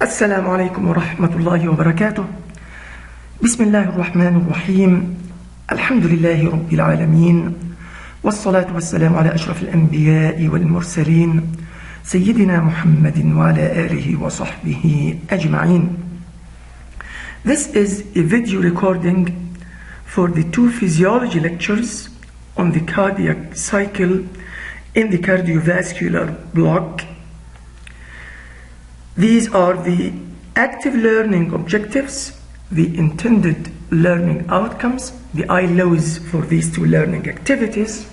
السلام عليكم ورحمة الله وبركاته. بسم الله الرحمن الرحيم. الحمد لله رب العالمين، والصلاة والسلام على أشرف الأنبياء والمرسلين سيدنا محمد وعلى آله وصحبه أجمعين. This is a video recording for the two physiology lectures on the cardiac cycle in the cardiovascular block. These are the active learning objectives, the intended learning outcomes, the ILOs for these two learning activities.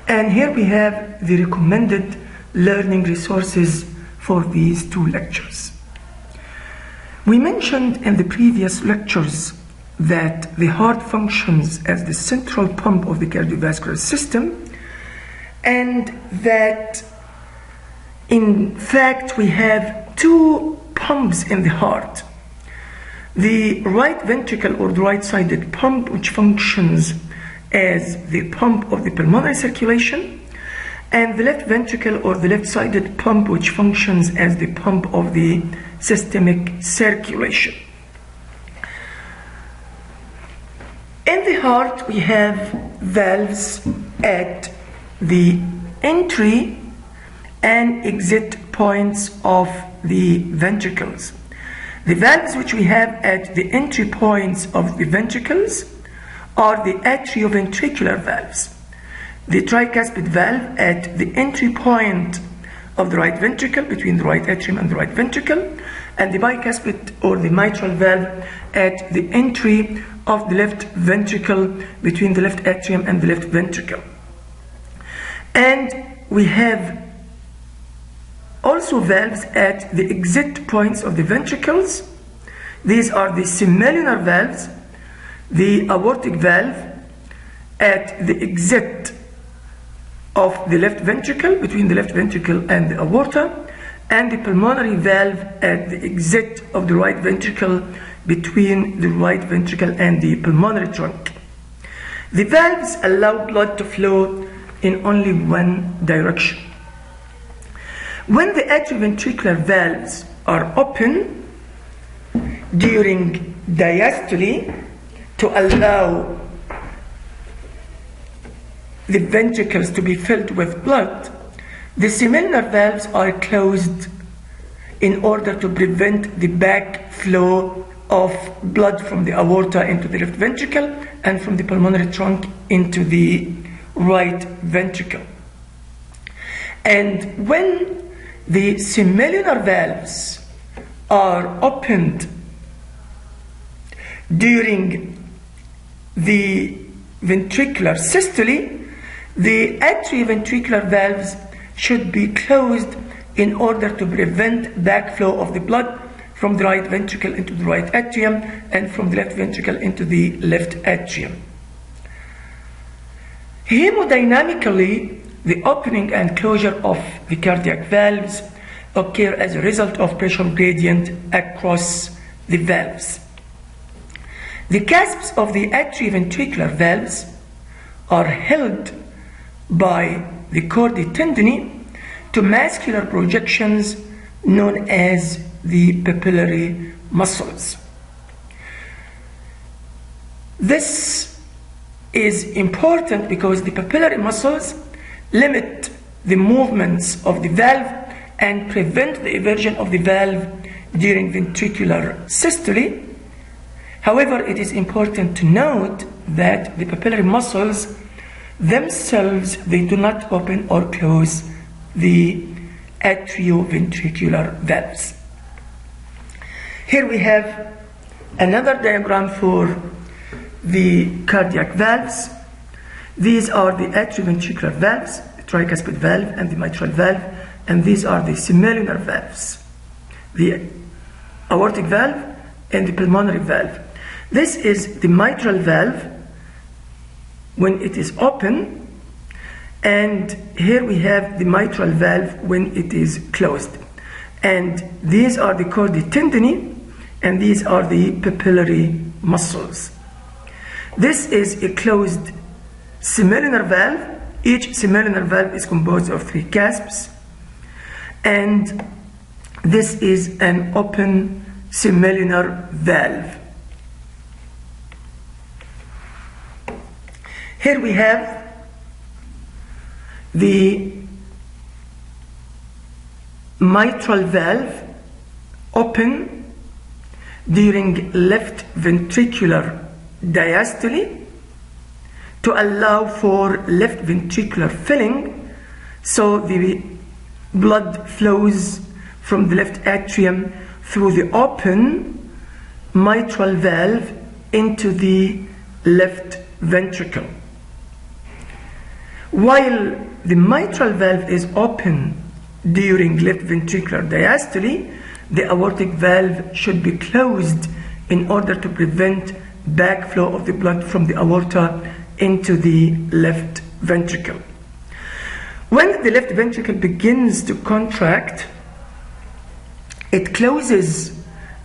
And here we have the recommended learning resources for these two lectures. We mentioned in the previous lectures that the heart functions as the central pump of the cardiovascular system, and that in fact we have two pumps in the heart. The right ventricle or the right-sided pump, which functions as the pump of the pulmonary circulation, and the left ventricle or the left-sided pump, which functions as the pump of the systemic circulation. In the heart we have valves at the entry and exit points of the ventricles. The valves which we have at the entry points of the ventricles are the atrioventricular valves. The tricuspid valve at the entry point of the right ventricle between the right atrium and the right ventricle, and the bicuspid or the mitral valve at the entry of the left ventricle between the left atrium and the left ventricle. And we have also valves at the exit points of the ventricles. These are the semilunar valves, the aortic valve at the exit of the left ventricle between the left ventricle and the aorta, and the pulmonary valve at the exit of the right ventricle between the right ventricle and the pulmonary trunk. The valves allow blood to flow in only one direction. When the atrioventricular valves are open during diastole to allow the ventricles to be filled with blood, the semilunar valves are closed in order to prevent the backflow of blood from the aorta into the left ventricle and from the pulmonary trunk into the right ventricle. And when the semilunar valves are opened during the ventricular systole, the atrioventricular valves should be closed in order to prevent backflow of the blood from the right ventricle into the right atrium and from the left ventricle into the left atrium. Hemodynamically, the opening and closure of the cardiac valves occur as a result of pressure gradient across the valves. The cusps of the atrioventricular valves are held by the chordae tendineae to muscular projections known as the papillary muscles. This is important because the papillary muscles limit the movements of the valve and prevent the eversion of the valve during ventricular systole. However, it is important to note that the papillary muscles themselves, they do not open or close the atrioventricular valves. Here we have another diagram for the cardiac valves. These are the atrioventricular valves, the tricuspid valve and the mitral valve, and these are the semilunar valves, the aortic valve and the pulmonary valve. This is the mitral valve when it is open, and here we have the mitral valve when it is closed. And these are the chordae tendineae, and these are the papillary muscles. This is a closed semilunar valve. Each semilunar valve is composed of three cusps, and this is an open semilunar valve. Here we have the mitral valve open during left ventricular diastole to allow for left ventricular filling, so the blood flows from the left atrium through the open mitral valve into the left ventricle. While the mitral valve is open during left ventricular diastole, the aortic valve should be closed in order to prevent backflow of the blood from the aorta into the left ventricle. When the left ventricle begins to contract, it closes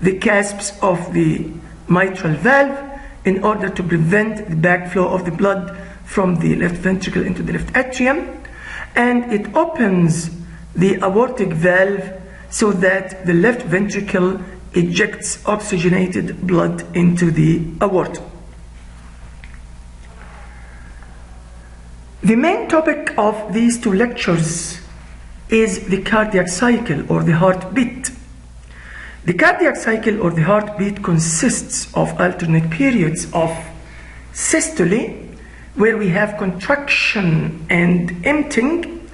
the clasps of the mitral valve in order to prevent the backflow of the blood from the left ventricle into the left atrium, and it opens the aortic valve so that the left ventricle ejects oxygenated blood into the aorta. The main topic of these two lectures is the cardiac cycle or the heartbeat. The cardiac cycle or the heartbeat consists of alternate periods of systole, where we have contraction and emptying,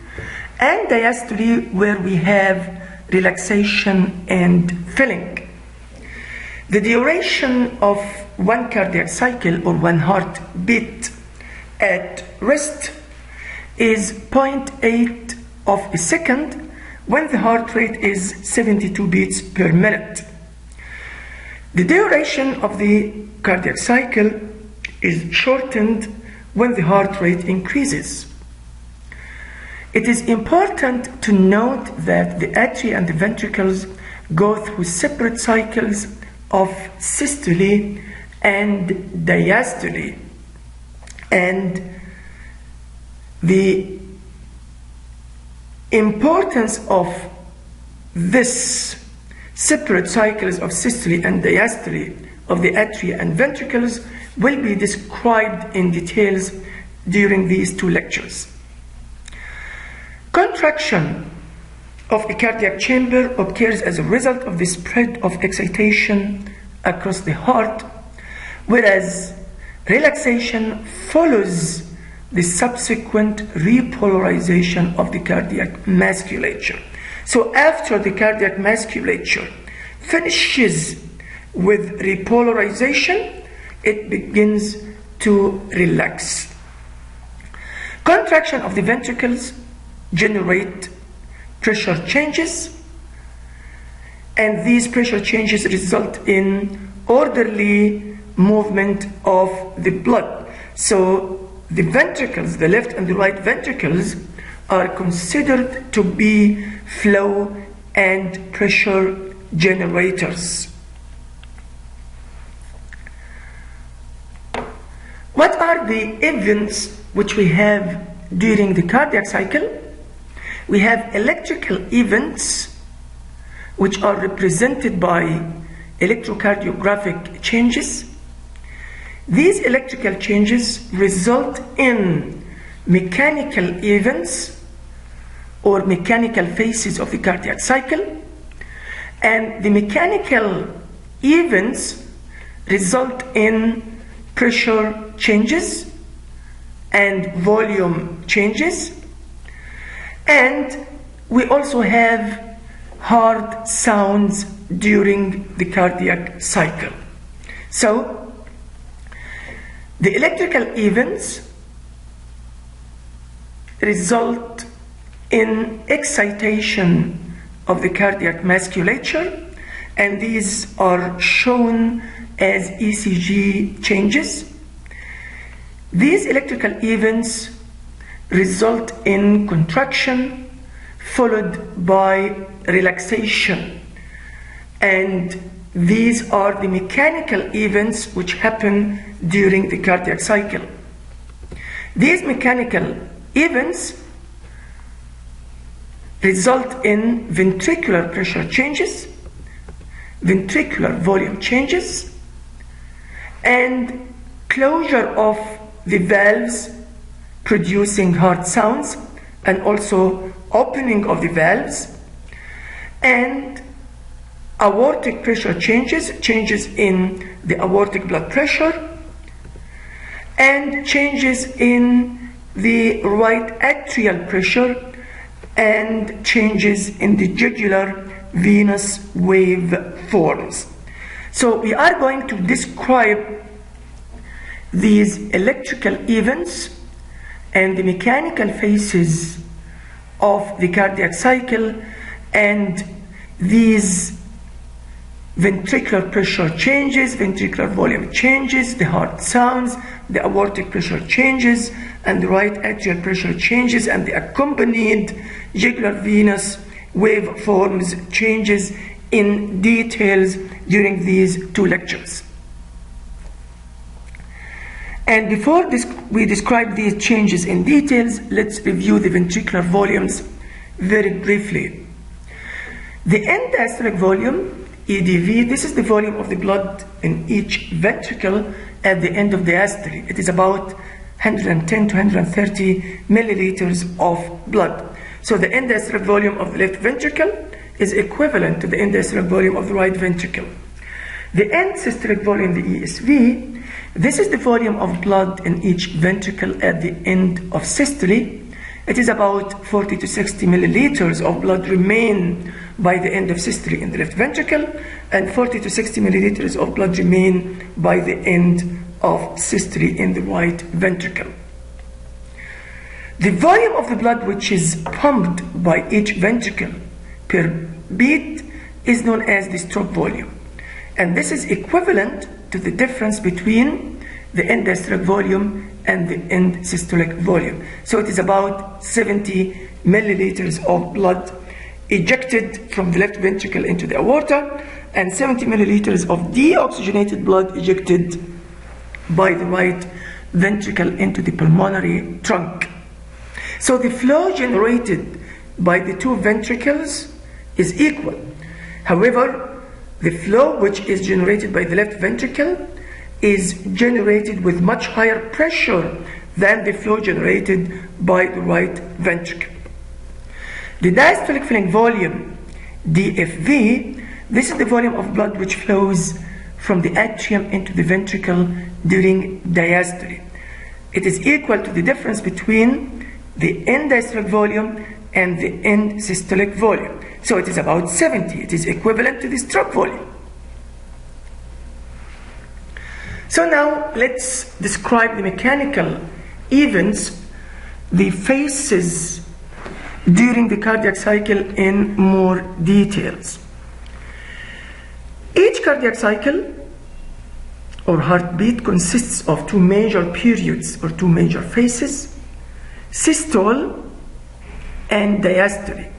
and diastole, where we have relaxation and filling. The duration of one cardiac cycle or one heartbeat at rest is 0.8 of a second when the heart rate is 72 beats per minute. The duration of the cardiac cycle is shortened when the heart rate increases. It is important to note that the atria and the ventricles go through separate cycles of systole and diastole, and the importance of this separate cycles of systole and diastole of the atria and ventricles will be described in details during these two lectures. Contraction of a cardiac chamber occurs as a result of the spread of excitation across the heart, whereas relaxation follows the subsequent repolarization of the cardiac musculature. So after the cardiac musculature finishes with repolarization, it begins to relax. Contraction of the ventricles generate pressure changes, and these pressure changes result in orderly movement of the blood. So the ventricles, the left and the right ventricles, are considered to be flow and pressure generators. What are the events which we have during the cardiac cycle? We have electrical events which are represented by electrocardiographic changes. These electrical changes result in mechanical events or mechanical phases of the cardiac cycle, and the mechanical events result in pressure changes and volume changes, and we also have hard sounds during the cardiac cycle. So the electrical events result in excitation of the cardiac musculature, and these are shown as ECG changes. These electrical events result in contraction followed by relaxation, and these are the mechanical events which happen during the cardiac cycle. These mechanical events result in ventricular pressure changes, ventricular volume changes, and closure of the valves producing heart sounds, and also opening of the valves, and aortic pressure changes, changes in the aortic blood pressure, and changes in the right atrial pressure, and changes in the jugular venous wave forms. So we are going to describe these electrical events and the mechanical phases of the cardiac cycle, and these ventricular pressure changes, ventricular volume changes, the heart sounds, the aortic pressure changes, and the right atrial pressure changes, and the accompanied jugular venous wave forms changes in details during these 2 lectures. And before we describe these changes in details, let's review the ventricular volumes very briefly. The end diastolic volume, EDV, this is the volume of the blood in each ventricle at the end of diastole. It is about 110 to 130 milliliters of blood. So the end diastolic volume of the left ventricle is equivalent to the end diastolic volume of the right ventricle. The end systolic volume, the ESV, this is the volume of blood in each ventricle at the end of systole. It is about 40 to 60 milliliters of blood remain by the end of systole in the left ventricle, and 40 to 60 milliliters of blood remain by the end of systole in the right ventricle. The volume of the blood which is pumped by each ventricle per beat is known as the stroke volume, and this is equivalent to the difference between the end diastolic volume and the end systolic volume. So it is about 70 milliliters of blood ejected from the left ventricle into the aorta, and 70 milliliters of deoxygenated blood ejected by the right ventricle into the pulmonary trunk. So the flow generated by the 2 ventricles is equal. However, the flow which is generated by the left ventricle is generated with much higher pressure than the flow generated by the right ventricle. The diastolic filling volume, DFV, this is the volume of blood which flows from the atrium into the ventricle during diastole. It is equal to the difference between the end diastolic volume and the end systolic volume. So it is about 70. It is equivalent to the stroke volume. So now let's describe the mechanical events, the phases during the cardiac cycle in more details. Each cardiac cycle or heartbeat consists of 2 major periods or 2 major phases, systole and diastole.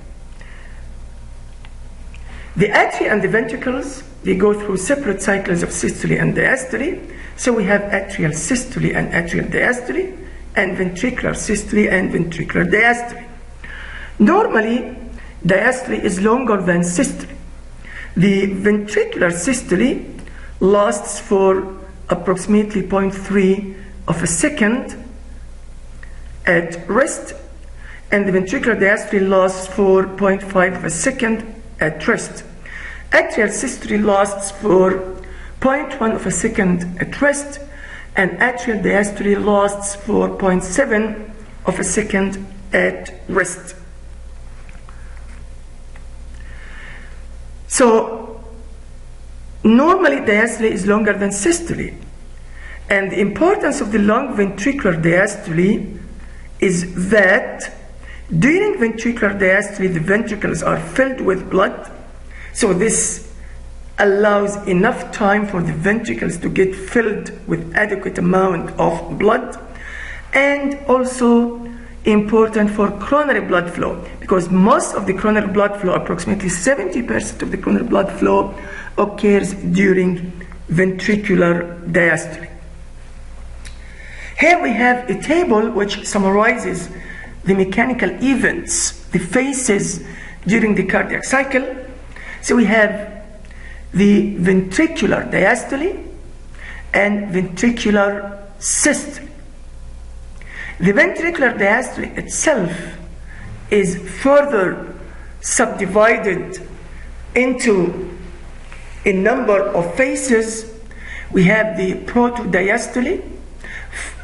The atria and the ventricles, they go through separate cycles of systole and diastole. So we have atrial systole and atrial diastole, and ventricular systole and ventricular diastole. Normally, diastole is longer than systole. The ventricular systole lasts for approximately 0.3 of a second at rest, and the ventricular diastole lasts for 0.5 of a second at rest. Atrial systole lasts for 0.1 of a second at rest, and atrial diastole lasts for 0.7 of a second at rest. So normally diastole is longer than systole, and the importance of the long ventricular diastole is that during ventricular diastole the ventricles are filled with blood, so this allows enough time for the ventricles to get filled with adequate amount of blood, and also important for coronary blood flow, because most of the coronary blood flow, approximately 70% of the coronary blood flow, occurs during ventricular diastole. Here we have a table which summarizes the mechanical events, the phases during the cardiac cycle. So we have the ventricular diastole and ventricular systole. The ventricular diastole itself is further subdivided into a number of phases. We have the protodiastole,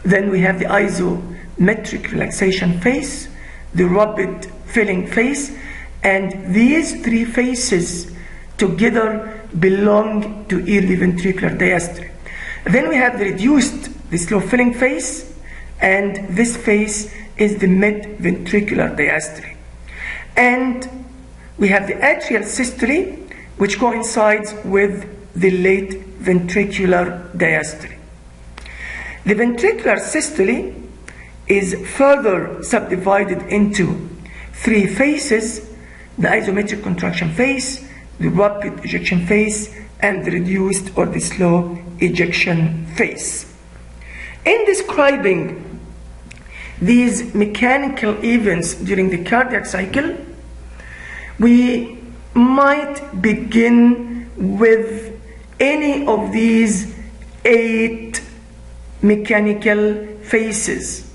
then we have the isometric relaxation phase, the rapid filling phase, and these three phases together belong to early ventricular diastole. Then we have the reduced, the slow filling phase, and this phase is the mid-ventricular diastole. And we have the atrial systole, which coincides with the late ventricular diastole. The ventricular systole is further subdivided into three phases: the isometric contraction phase, the rapid ejection phase, and the reduced or the slow ejection phase. In describing these mechanical events during the cardiac cycle, we might begin with any of these 8 mechanical phases.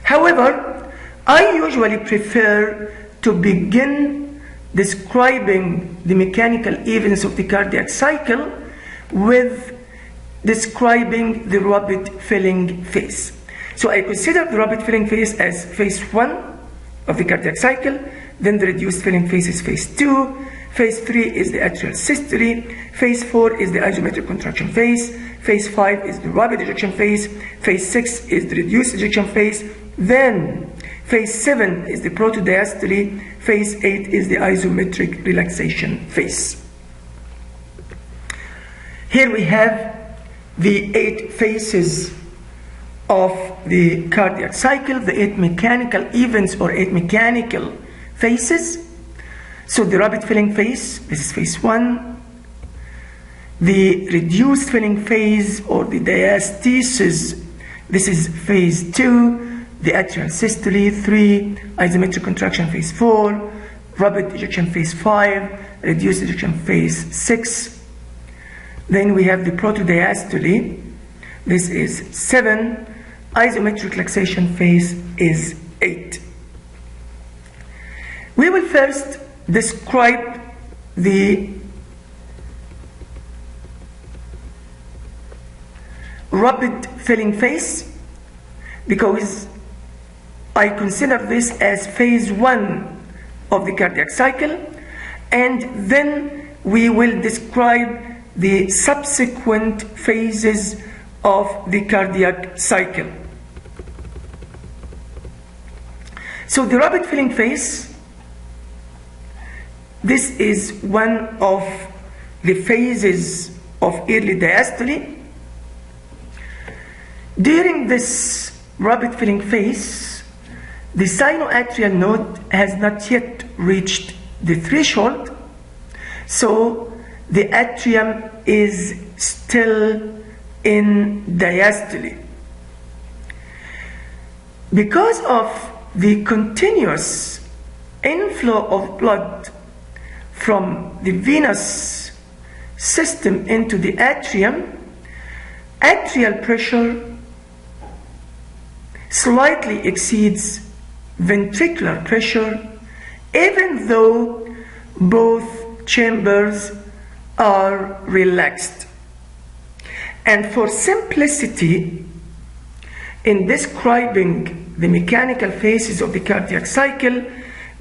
However, I usually prefer to begin describing the mechanical events of the cardiac cycle with describing the rapid filling phase. So I consider the rapid filling phase as phase 1 of the cardiac cycle, then the reduced filling phase is phase 2, phase 3 is the atrial systole, phase 4 is the isometric contraction phase, phase 5 is the rapid ejection phase, phase 6 is the reduced ejection phase, then phase 7 is the protodiastole, phase 8 is the isometric relaxation phase. Here we have the 8 phases of the cardiac cycle, the 8 mechanical events or 8 mechanical phases. So the rapid filling phase, this is phase 1. The reduced filling phase or the diastasis, this is phase 2. The atrial systole 3, isometric contraction phase 4, rapid ejection phase 5, reduced ejection phase 6. Then we have the protodiastole, this is 7, isometric relaxation phase is 8. We will first describe the rapid filling phase because I consider this as phase 1 of the cardiac cycle, and then we will describe the subsequent phases of the cardiac cycle. So the rapid filling phase, this is one of the phases of early diastole. During this rapid filling phase, the sinoatrial node has not yet reached the threshold, so the atrium is still in diastole. Because of the continuous inflow of blood from the venous system into the atrium, atrial pressure slightly exceeds ventricular pressure, even though both chambers are relaxed. And for simplicity in describing the mechanical phases of the cardiac cycle,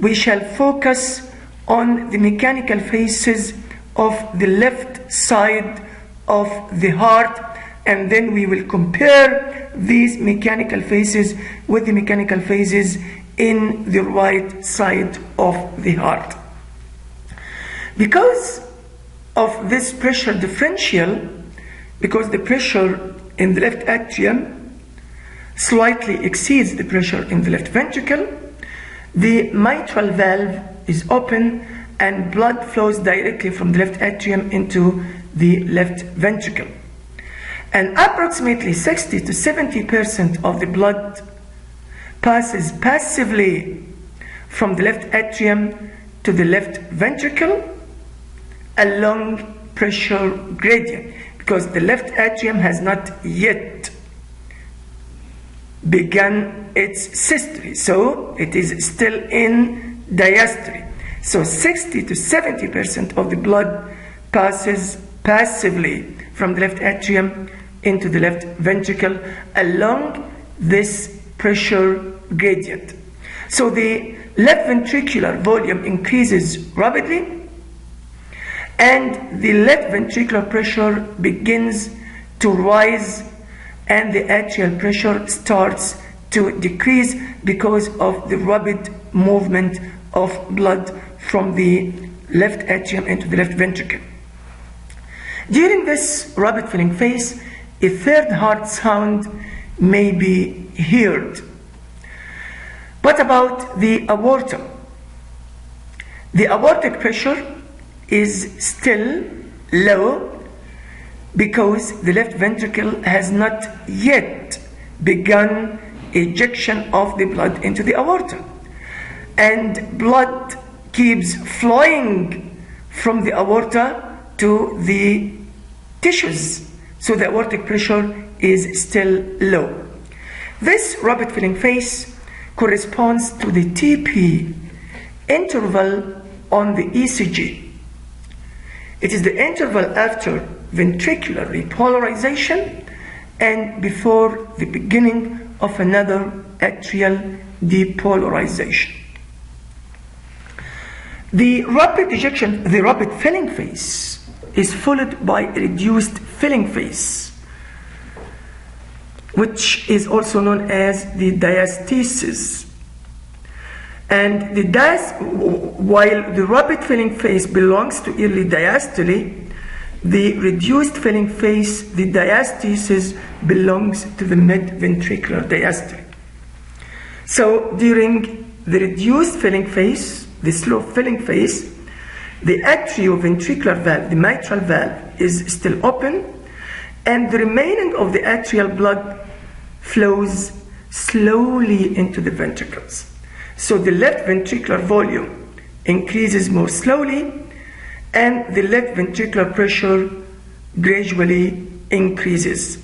we shall focus on the mechanical phases of the left side of the heart, and then we will compare these mechanical phases with the mechanical phases in the right side of the heart. Because of this pressure differential, because the pressure in the left atrium slightly exceeds the pressure in the left ventricle, the mitral valve is open and blood flows directly from the left atrium into the left ventricle. And approximately 60 to 70% of the blood passes passively from the left atrium to the left ventricle along pressure gradient, because the left atrium has not yet begun its systole, so it is still in diastole. So 60 to 70% of the blood passes passively from the left atrium into the left ventricle along this pressure gradient. So the left ventricular volume increases rapidly, and the left ventricular pressure begins to rise, and the atrial pressure starts to decrease because of the rapid movement of blood from the left atrium into the left ventricle. During this rapid filling phase, a third heart sound may be heard. What about the aorta? The aortic pressure is still low because the left ventricle has not yet begun ejection of the blood into the aorta, and blood keeps flowing from the aorta to the tissues, so the aortic pressure is still low. This rapid filling phase corresponds to the TP interval on the ECG. It is the interval after ventricular repolarization and before the beginning of another atrial depolarization. The rapid filling phase is followed by a reduced filling phase, which is also known as the diastasis. And while the rapid filling phase belongs to early diastole, the reduced filling phase, the diastasis, belongs to the mid-ventricular diastole. So during the reduced filling phase, the slow filling phase, the atrioventricular valve, the mitral valve, is still open, and the remaining of the atrial blood flows slowly into the ventricles. So the left ventricular volume increases more slowly, and the left ventricular pressure gradually increases.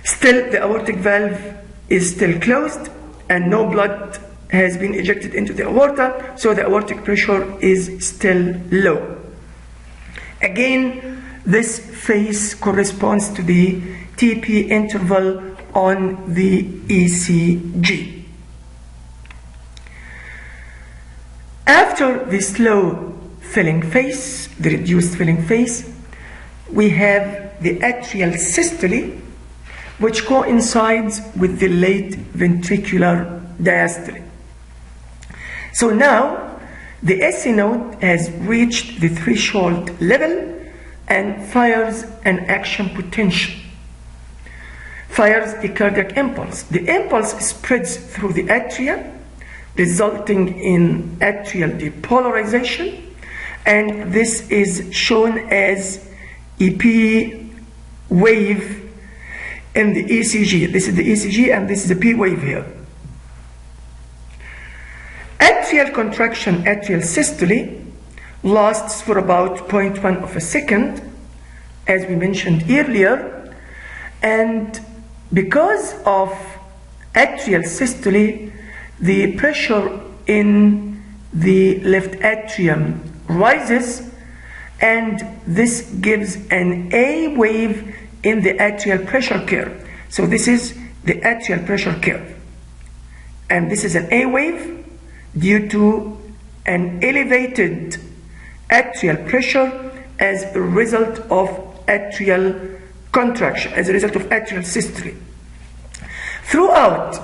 Still, the aortic valve is still closed, and no blood has been ejected into the aorta, so the aortic pressure is still low. Again, this phase corresponds to the TP interval on the ECG. After the slow filling phase, the reduced filling phase, we have the atrial systole, which coincides with the late ventricular diastole. So now the SC node has reached the threshold level and fires an action potential, fires a cardiac impulse. The impulse spreads through the atria, resulting in atrial depolarization, and this is shown as a P wave in the ECG. This is the ECG, and this is a P wave here. Atrial contraction, atrial systole, lasts for about 0.1 of a second, as we mentioned earlier, and because of atrial systole, the pressure in the left atrium rises, and this gives an A wave in the atrial pressure curve. So this is the atrial pressure curve, and this is an A wave due to an elevated atrial pressure as a result of atrial contraction, as a result of atrial systole. Throughout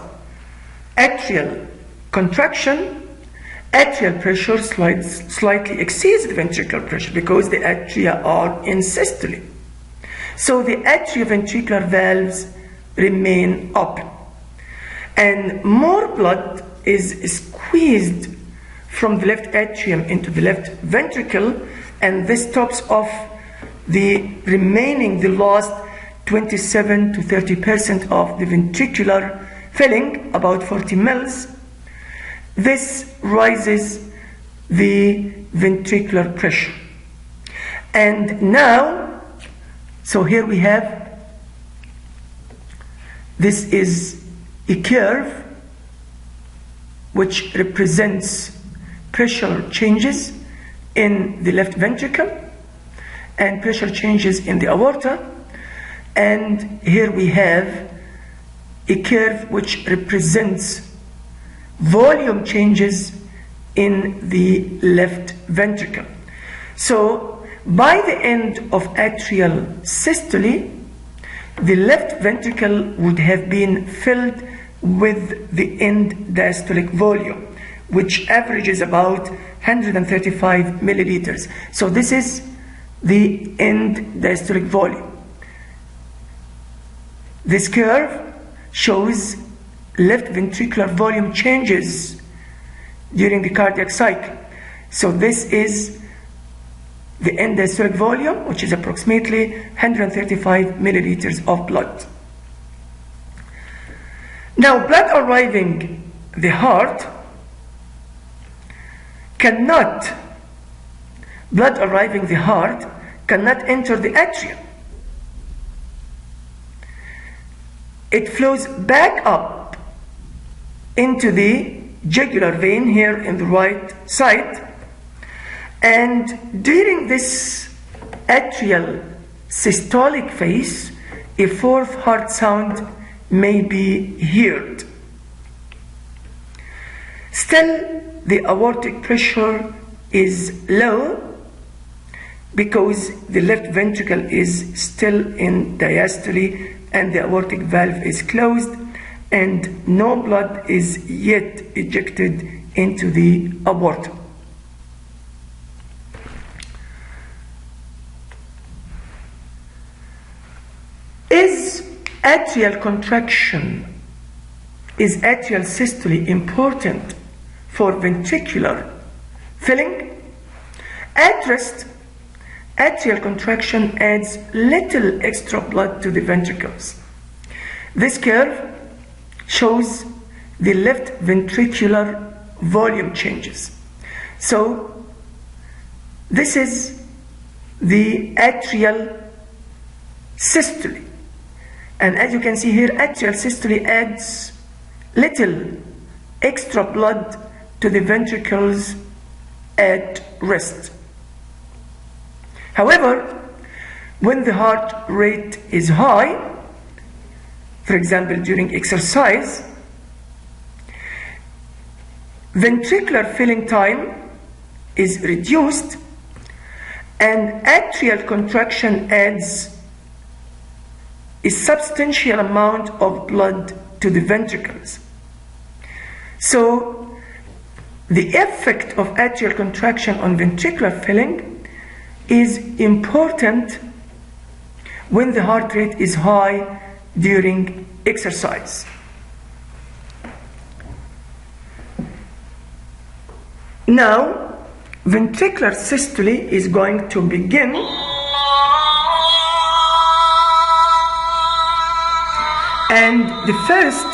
atrial contraction, atrial pressure slightly exceeds the ventricular pressure because the atria are in systole. So the atrioventricular valves remain open, and more blood is squeezed from the left atrium into the left ventricle, and this tops off the last 27 to 30% of the ventricular filling, about 40 mils, this rises the ventricular pressure. And now, so here we have, this is a curve which represents pressure changes in the left ventricle and pressure changes in the aorta. And here we have a curve which represents volume changes in the left ventricle. So by the end of atrial systole, the left ventricle would have been filled with the end diastolic volume, which averages about 135 milliliters. So this is the end diastolic volume. This curve shows left ventricular volume changes during the cardiac cycle. So this is the end diastolic volume, which is approximately 135 milliliters of blood. Now, blood arriving the heart cannot enter the atrium. It flows back up into the jugular vein here in the right side, and during this atrial systolic phase, a fourth heart sound may be heard. Still, the aortic pressure is low because the left ventricle is still in diastole and the aortic valve is closed and no blood is yet ejected into the aorta. Is atrial systole important for ventricular filling? At rest, atrial contraction adds little extra blood to the ventricles. This curve shows the left ventricular volume changes. So this is the atrial systole. And as you can see here, atrial systole adds little extra blood to the ventricles at rest. However, when the heart rate is high, for example during exercise, ventricular filling time is reduced and atrial contraction adds a substantial amount of blood to the ventricles. So the effect of atrial contraction on ventricular filling is important when the heart rate is high during exercise. Now, ventricular systole is going to begin, and the first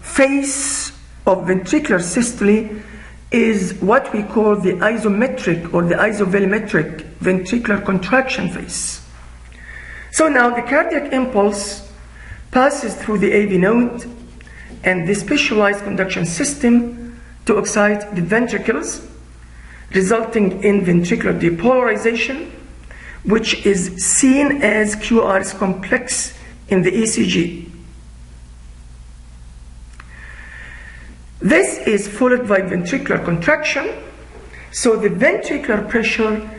phase of ventricular systole is what we call the isometric or the isovolumetric ventricular contraction phase. So now the cardiac impulse passes through the AV node and the specialized conduction system to excite the ventricles, resulting in ventricular depolarization, which is seen as QRS complex in the ECG. This is followed by ventricular contraction, so the ventricular pressure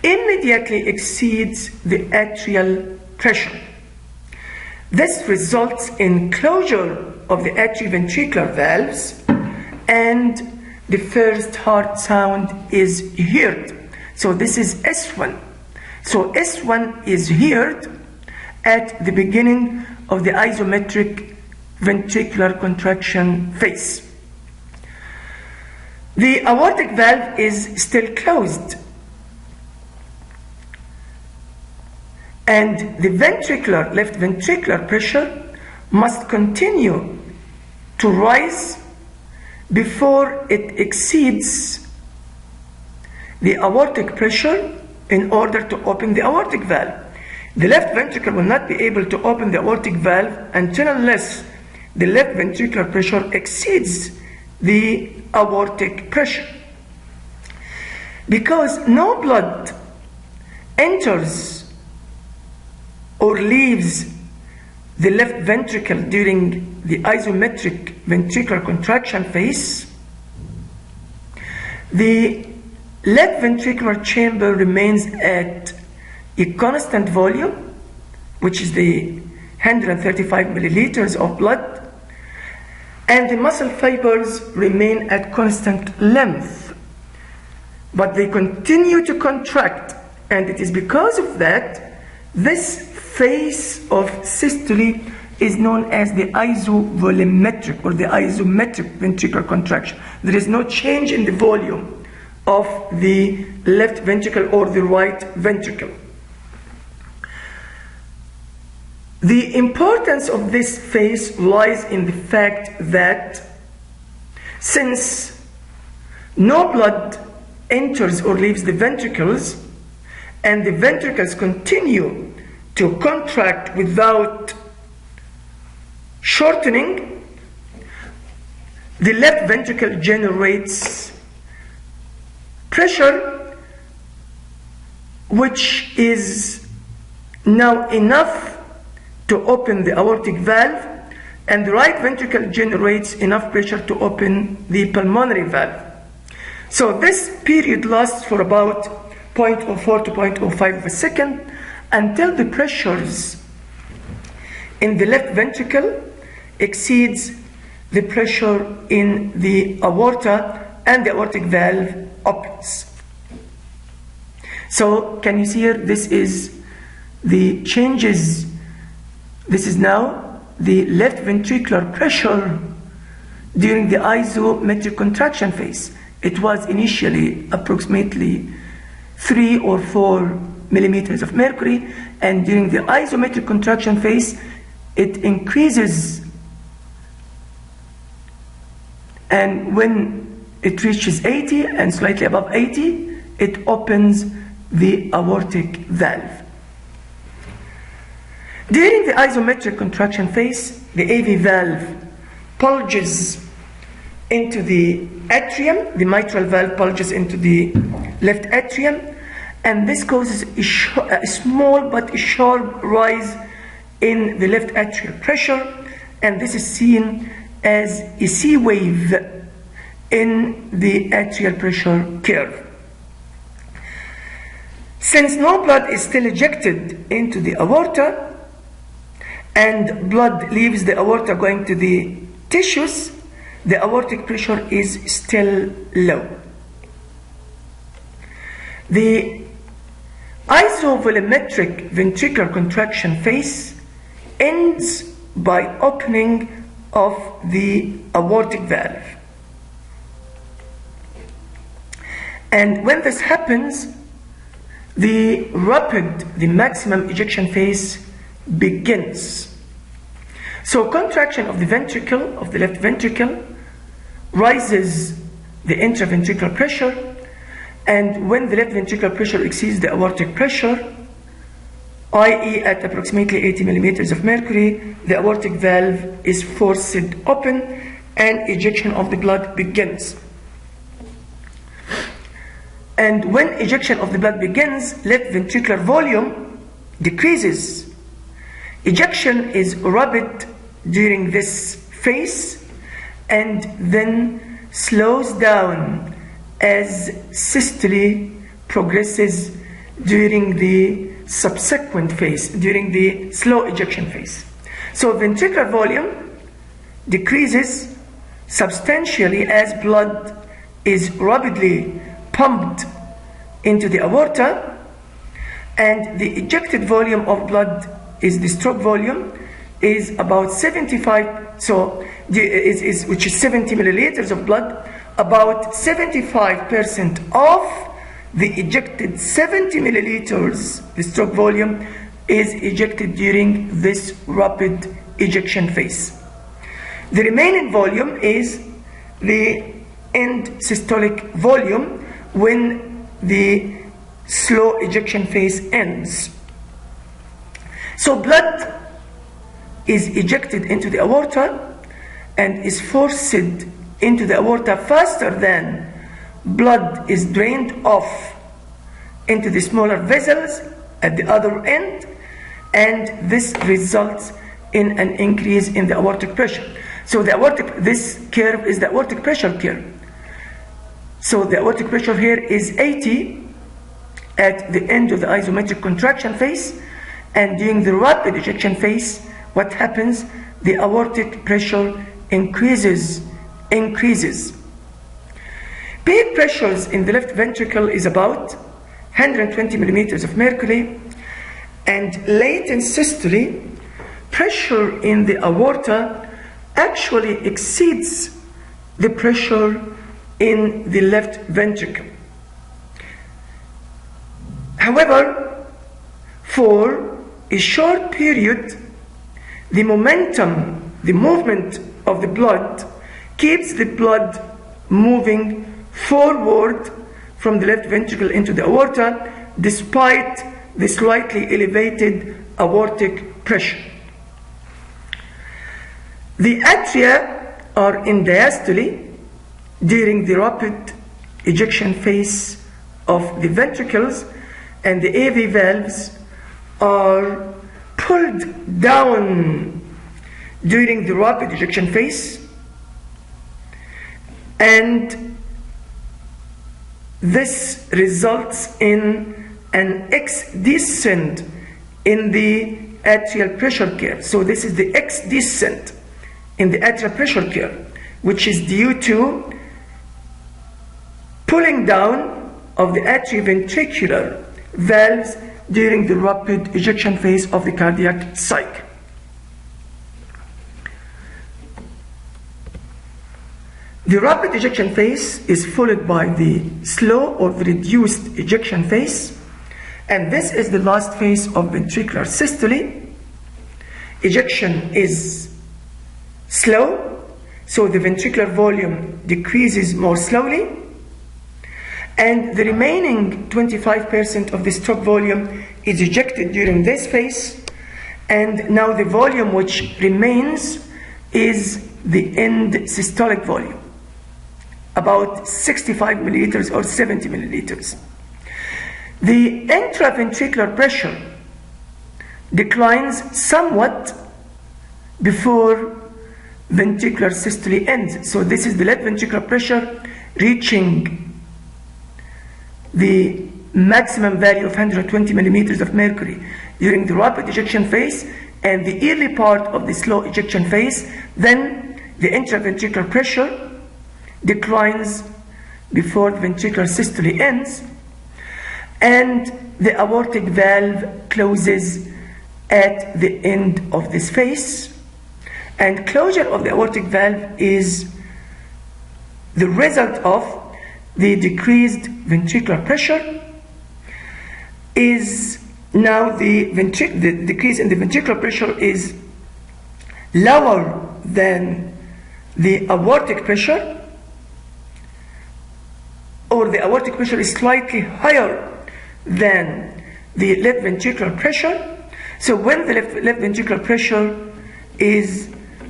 immediately exceeds the atrial pressure. This results in closure of the atrioventricular valves and the first heart sound is heard. So this is S1. So S1 is heard at the beginning of the isometric ventricular contraction phase. the aortic valve is still closed, and the left ventricular pressure must continue to rise before it exceeds the aortic pressure in order to open the aortic valve. The left ventricle will not be able to open the aortic valve until unless the left ventricular pressure exceeds the aortic pressure. Because no blood enters or leaves the left ventricle during the isometric ventricular contraction phase, the left ventricular chamber remains at a constant volume, which is the 135 milliliters of blood, and the muscle fibers remain at constant length, but they continue to contract, and it is because of that this phase of systole is known as the isovolumetric or the isometric ventricular contraction. There is no change in the volume of the left ventricle or the right ventricle. The importance of this phase lies in the fact that since no blood enters or leaves the ventricles, and the ventricles continue to contract without shortening, the left ventricle generates pressure which is now enough to open the aortic valve, and the right ventricle generates enough pressure to open the pulmonary valve. So this period lasts for about 0.04 to 0.05 of a second until the pressures in the left ventricle exceeds the pressure in the aorta and the aortic valve opens. So can you see here, this is the changes. This is now the left ventricular pressure during the isometric contraction phase. It was initially approximately 3 or 4 millimeters of mercury, and during the isometric contraction phase it increases, and when it reaches 80 and slightly above 80, it opens the aortic valve. During the isometric contraction phase, the AV valve bulges into the atrium, the mitral valve bulges into the left atrium, and this causes a small but a sharp rise in the left atrial pressure, and this is seen as a C wave in the atrial pressure curve. Since no blood is still ejected into the aorta, and blood leaves the aorta going to the tissues, the aortic pressure is still low. The isovolumetric ventricular contraction phase ends by opening of the aortic valve. And when this happens, the maximum ejection phase begins. So contraction of the ventricle, of the left ventricle, rises the intraventricular pressure, and when the left ventricular pressure exceeds the aortic pressure, i.e. at approximately 80 millimeters of mercury, the aortic valve is forced open and ejection of the blood begins. And when ejection of the blood begins, left ventricular volume decreases. Ejection is rapid during this phase and then slows down as systole progresses during the subsequent phase, during the slow ejection phase. So ventricular volume decreases substantially as blood is rapidly pumped into the aorta, and the ejected volume of blood is the stroke volume is about 75, which is 70 milliliters of blood, about 75% of the ejected 70 milliliters, the stroke volume, is ejected during this rapid ejection phase. The remaining volume is the end systolic volume when the slow ejection phase ends. So blood is ejected into the aorta and is forced into the aorta faster than blood is drained off into the smaller vessels at the other end, and this results in an increase in the aortic pressure. So this curve is the aortic pressure curve. So the aortic pressure here is 80 at the end of the isometric contraction phase, and during the rapid ejection phase, what happens? The aortic pressure increases. Peak pressures in the left ventricle is about 120 millimeters of mercury, and late in systole, pressure in the aorta actually exceeds the pressure in the left ventricle. However, for a short period, the momentum, the movement of the blood keeps the blood moving forward from the left ventricle into the aorta despite the slightly elevated aortic pressure. The atria are in diastole during the rapid ejection phase of the ventricles, and the AV valves are pulled down during the rapid ejection phase, and this results in an X-descent in the atrial pressure curve. So this is the X-descent in the atrial pressure curve, which is due to pulling down of the atrioventricular valves during the rapid ejection phase of the cardiac cycle. The rapid ejection phase is followed by the slow or the reduced ejection phase, and this is the last phase of ventricular systole. Ejection is slow, so the ventricular volume decreases more slowly, and the remaining 25% of the stroke volume is ejected during this phase, and now the volume which remains is the end systolic volume, about 65 milliliters or 70 milliliters. The intraventricular pressure declines somewhat before ventricular systole ends. So this is the left ventricular pressure reaching the maximum value of 120 millimeters of mercury during the rapid ejection phase and the early part of the slow ejection phase. Then the intraventricular pressure declines before the ventricular systole ends, and the aortic valve closes at the end of this phase. And closure of the aortic valve is the result of the decreased ventricular pressure. Is now the decrease in the ventricular pressure is lower than the aortic pressure, or the aortic pressure is slightly higher than the left ventricular pressure. So when the left ventricular pressure is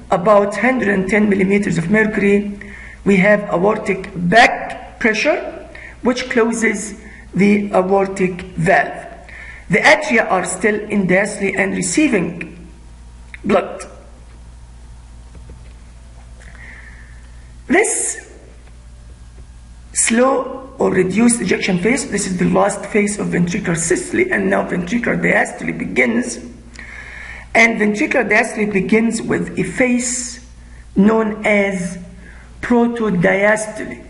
about 110 millimeters of mercury, we have aortic back pressure, which closes the aortic valve. The atria are still in diastole and receiving blood. This slow or reduced ejection phase, this is the last phase of ventricular systole, and now ventricular diastole begins. And ventricular diastole begins with a phase known as protodiastole.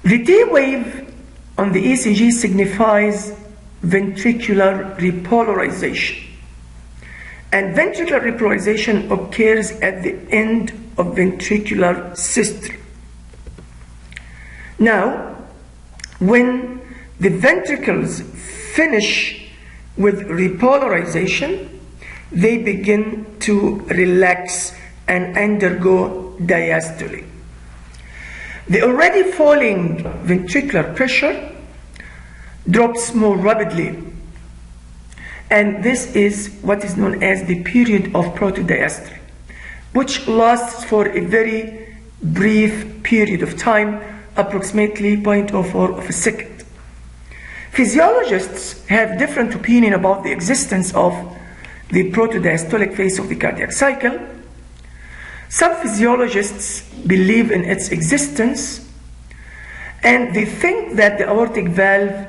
The T wave on the ECG signifies ventricular repolarization, And ventricular repolarization occurs at the end of ventricular systole. Now, when the ventricles finish with repolarization, they begin to relax and undergo diastole. The already falling ventricular pressure drops more rapidly, and this is what is known as the period of protodiastole, which lasts for a very brief period of time, approximately 0.04 of a second. Physiologists have different opinion about the existence of the protodiastolic phase of the cardiac cycle. Some physiologists believe in its existence, and they think that the aortic valve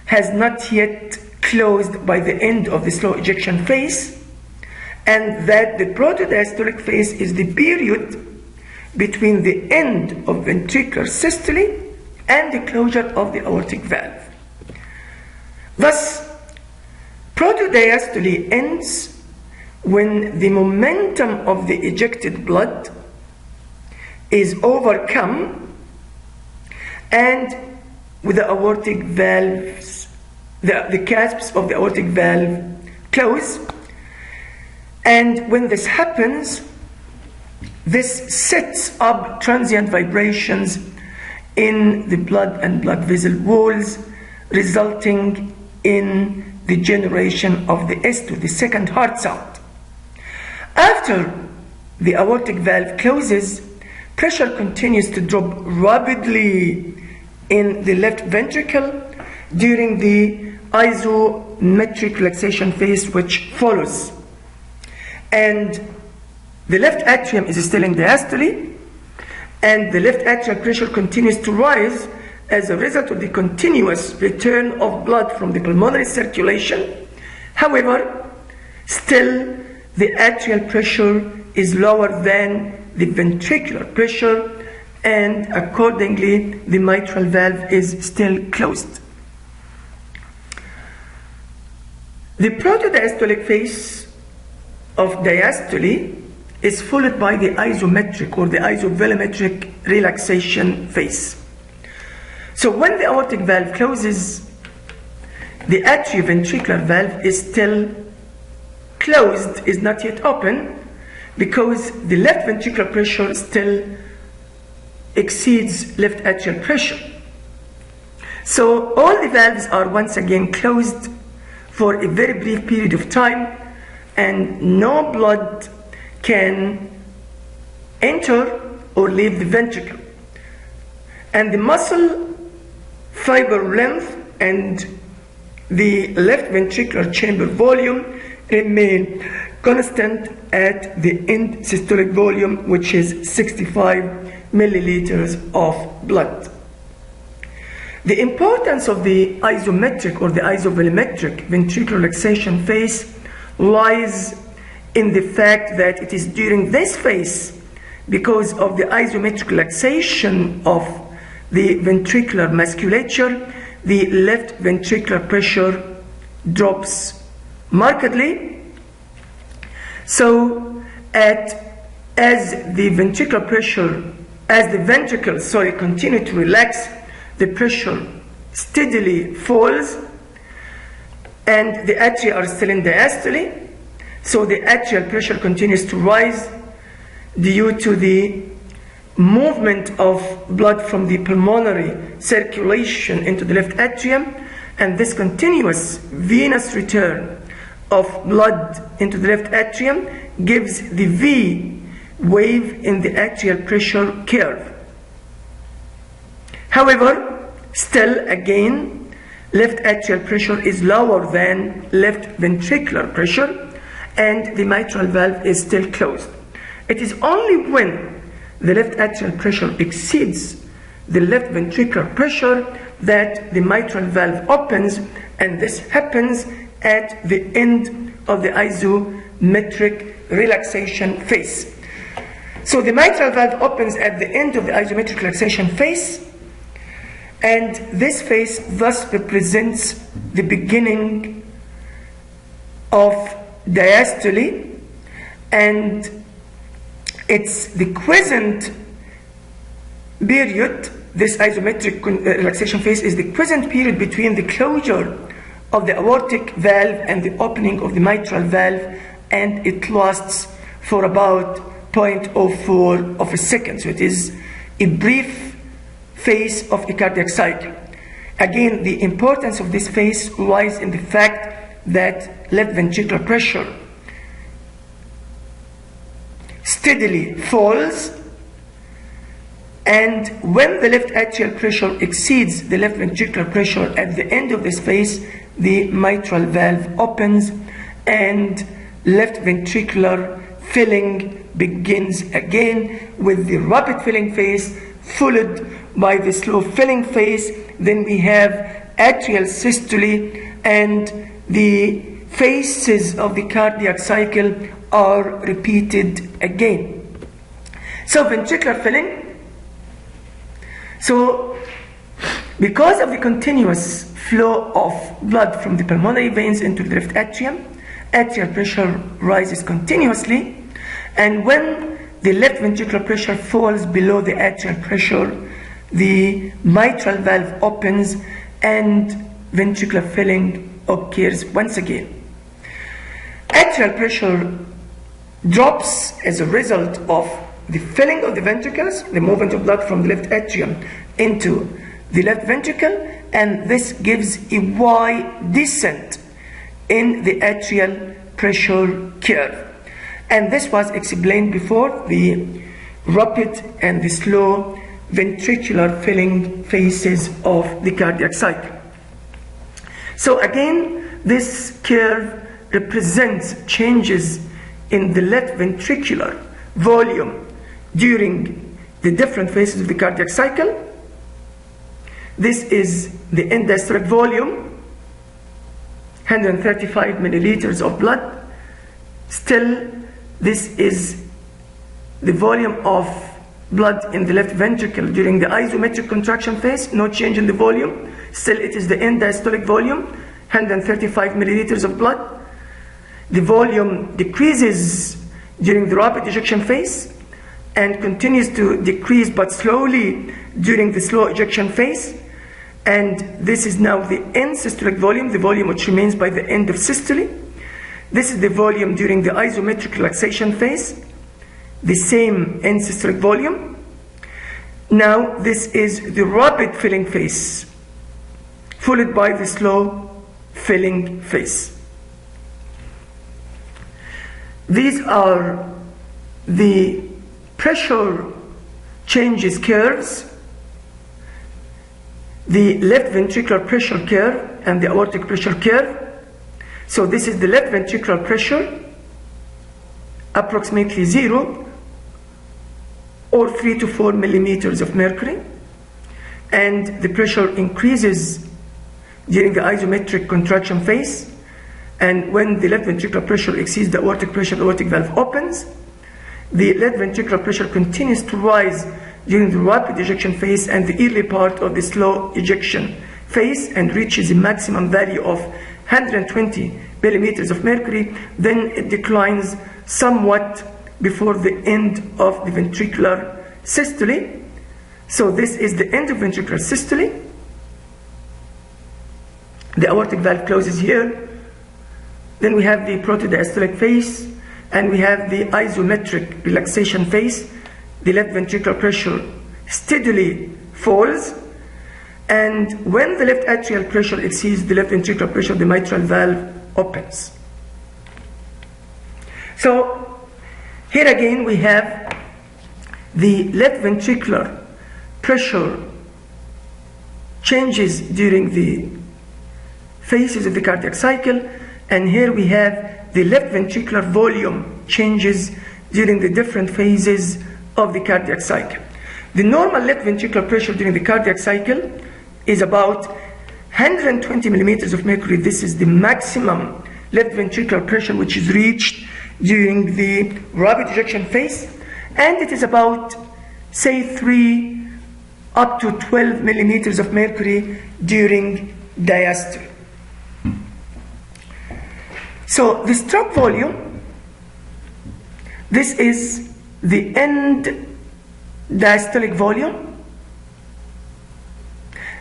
has not yet closed by the end of the slow ejection phase, and that the protodiastolic phase is the period between the end of ventricular systole and the closure of the aortic valve. Thus, protodiastole ends when the momentum of the ejected blood is overcome and with the aortic valves, the clasps of the aortic valve close. And when this happens, this sets up transient vibrations in the blood and blood vessel walls, resulting in the generation of the S2, the second heart sound. After the aortic valve closes, pressure continues to drop rapidly in the left ventricle during the isometric relaxation phase which follows. And the left atrium is still in diastole, and the left atrial pressure continues to rise as a result of the continuous return of blood from the pulmonary circulation. However, still the atrial pressure is lower than the ventricular pressure, and accordingly the mitral valve is still closed. The protodiastolic phase of diastole is followed by the isometric or the isovolumetric relaxation phase. So when the aortic valve closes, the atrioventricular valve is still closed, is not yet open, because the left ventricular pressure still exceeds left atrial pressure. So all the valves are once again closed for a very brief period of time, and no blood can enter or leave the ventricle. And the muscle fiber length and the left ventricular chamber volume remain constant at the end systolic volume, which is 65 milliliters of blood. The importance of the isometric or the isovolumetric ventricular relaxation phase lies in the fact that it is during this phase, because of the isometric relaxation of the ventricular musculature, the left ventricular pressure drops markedly. So as the ventricles continue to relax, the pressure steadily falls, and the atria are still in diastole, so the atrial pressure continues to rise due to the movement of blood from the pulmonary circulation into the left atrium, and this continuous venous return of blood into the left atrium gives the V wave in the atrial pressure curve. However, still again, left atrial pressure is lower than left ventricular pressure, and the mitral valve is still closed. It is only when the left atrial pressure exceeds the left ventricular pressure that the mitral valve opens, and this happens at the end of the isometric relaxation phase. So the mitral valve opens at the end of the isometric relaxation phase, and this phase thus represents the beginning of diastole, and it's the quiescent period. This isometric relaxation phase is the quiescent period between the closure of the aortic valve and the opening of the mitral valve, and it lasts for about 0.04 of a second. So it is a brief phase of the cardiac cycle. Again, the importance of this phase lies in the fact that left ventricular pressure steadily falls, and when the left atrial pressure exceeds the left ventricular pressure at the end of this phase, the mitral valve opens and left ventricular filling begins again, with the rapid filling phase followed by the slow filling phase. Then we have atrial systole, and the phases of the cardiac cycle are repeated again. So ventricular filling. So because of the continuous flow of blood from the pulmonary veins into the left atrium, atrial pressure rises continuously, and when the left ventricular pressure falls below the atrial pressure, the mitral valve opens and ventricular filling occurs once again. Atrial pressure drops as a result of the filling of the ventricles, the movement of blood from the left atrium into the left ventricle, and this gives a Y descent in the atrial pressure curve. And this was explained before, the rapid and the slow ventricular filling phases of the cardiac cycle. So again, this curve represents changes in the left ventricular volume during the different phases of the cardiac cycle. This is the end diastolic volume, 135 milliliters of blood. Still, this is the volume of blood in the left ventricle during the isometric contraction phase, no change in the volume. Still, it is the end diastolic volume, 135 milliliters of blood. The volume decreases during the rapid ejection phase and continues to decrease but slowly during the slow ejection phase. And this is now the end systolic volume, the volume which remains by the end of systole. This is the volume during the isometric relaxation phase, the same end systolic volume. Now this is the rapid filling phase, followed by the slow filling phase. These are the pressure changes curves, the left ventricular pressure curve and the aortic pressure curve. So this is the left ventricular pressure, approximately 0 or 3 to 4 millimeters of mercury, and the pressure increases during the isometric contraction phase, and when the left ventricular pressure exceeds the aortic pressure, the aortic valve opens. The left ventricular pressure continues to rise during the rapid ejection phase and the early part of the slow ejection phase, and reaches a maximum value of 120 millimeters of mercury. Then it declines somewhat before the end of the ventricular systole. So this is the end of ventricular systole. The aortic valve closes here. Then we have the protodiastolic phase, and we have the isometric relaxation phase. The left ventricular pressure steadily falls, and when the left atrial pressure exceeds the left ventricular pressure, the mitral valve opens. So here again we have the left ventricular pressure changes during the phases of the cardiac cycle, and here we have the left ventricular volume changes during the different phases of the cardiac cycle. The normal left ventricular pressure during the cardiac cycle is about 120 millimeters of mercury. This is the maximum left ventricular pressure which is reached during the rapid ejection phase, and it is about, say, 3 up to 12 millimeters of mercury during diastole. So the stroke volume, this is the end diastolic volume,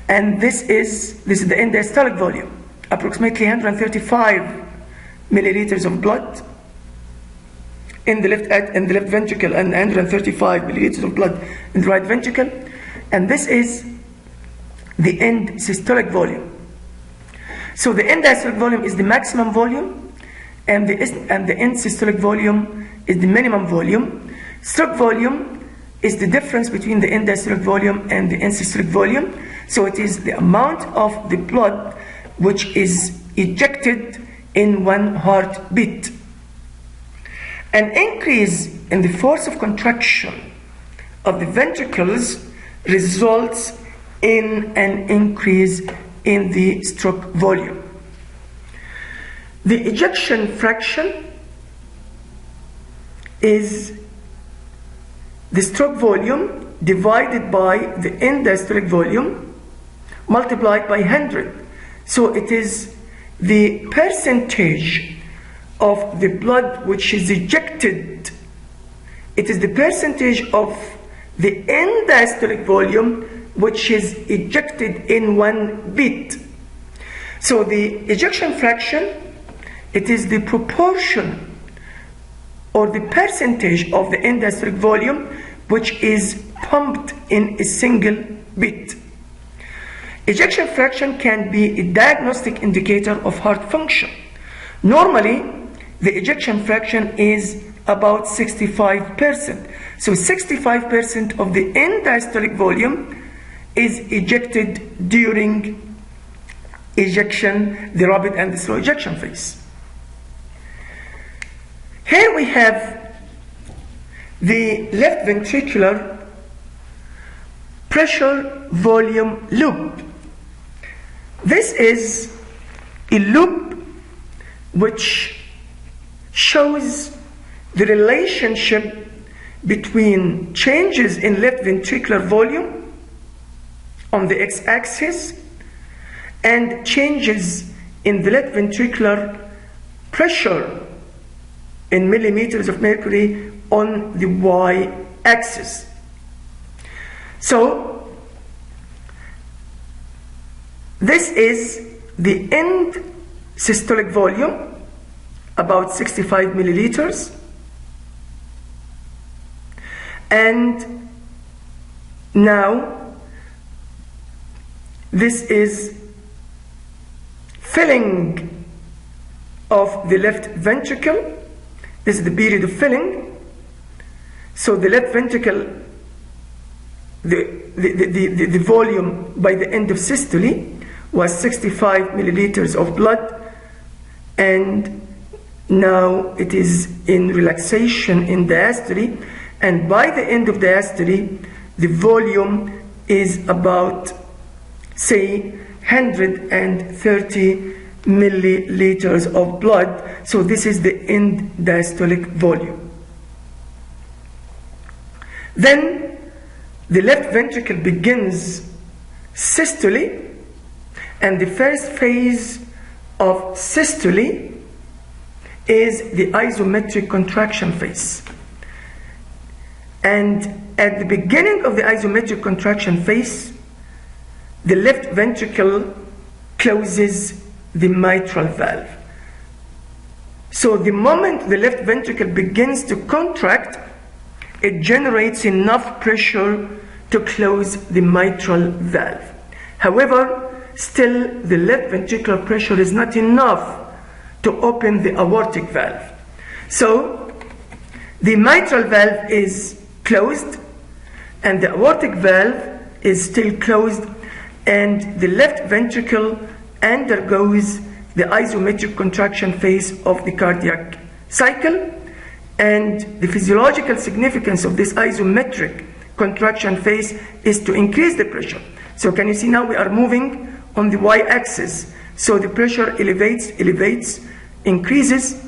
and this is the end diastolic volume, approximately 135 milliliters of blood in the left ventricle and 135 milliliters of blood in the right ventricle, and this is the end systolic volume. So the end diastolic volume is the maximum volume, and the end systolic volume is the minimum volume. Stroke volume is the difference between the end diastolic volume and the end systolic volume. So it is the amount of the blood which is ejected in one heartbeat. An increase in the force of contraction of the ventricles results in an increase in the stroke volume. The ejection fraction is the stroke volume divided by the end diastolic volume multiplied by 100. So it is the percentage of the blood which is ejected. It is the percentage of the end diastolic volume which is ejected in one beat. So the ejection fraction, it is the proportion or the percentage of the end diastolic volume which is pumped in a single beat. Ejection fraction can be a diagnostic indicator of heart function. Normally, the ejection fraction is about 65%. So 65% of the end diastolic volume is ejected during ejection, the rapid and the slow ejection phase. Here we have the left ventricular pressure volume loop. This is a loop which shows the relationship between changes in left ventricular volume on the x-axis and changes in the left ventricular pressure in millimeters of mercury on the y-axis. So this is the end systolic volume, about 65 milliliters, and now this is filling of the left ventricle. This is the period of filling. So the left ventricle, the volume by the end of systole was 65 milliliters of blood, and now it is in relaxation in diastole, and by the end of diastole the volume is about, say, 130 milliliters of blood. So this is the end diastolic volume. Then the left ventricle begins systole, and the first phase of systole is the isometric contraction phase. And at the beginning of the isometric contraction phase, the left ventricle closes the mitral valve. So the moment the left ventricle begins to contract, it generates enough pressure to close the mitral valve. However, still the left ventricular pressure is not enough to open the aortic valve. So the mitral valve is closed and the aortic valve is still closed, and the left ventricle undergoes the isometric contraction phase of the cardiac cycle. And the physiological significance of this isometric contraction phase is to increase the pressure. So can you see now we are moving on the y-axis. So the pressure elevates, increases,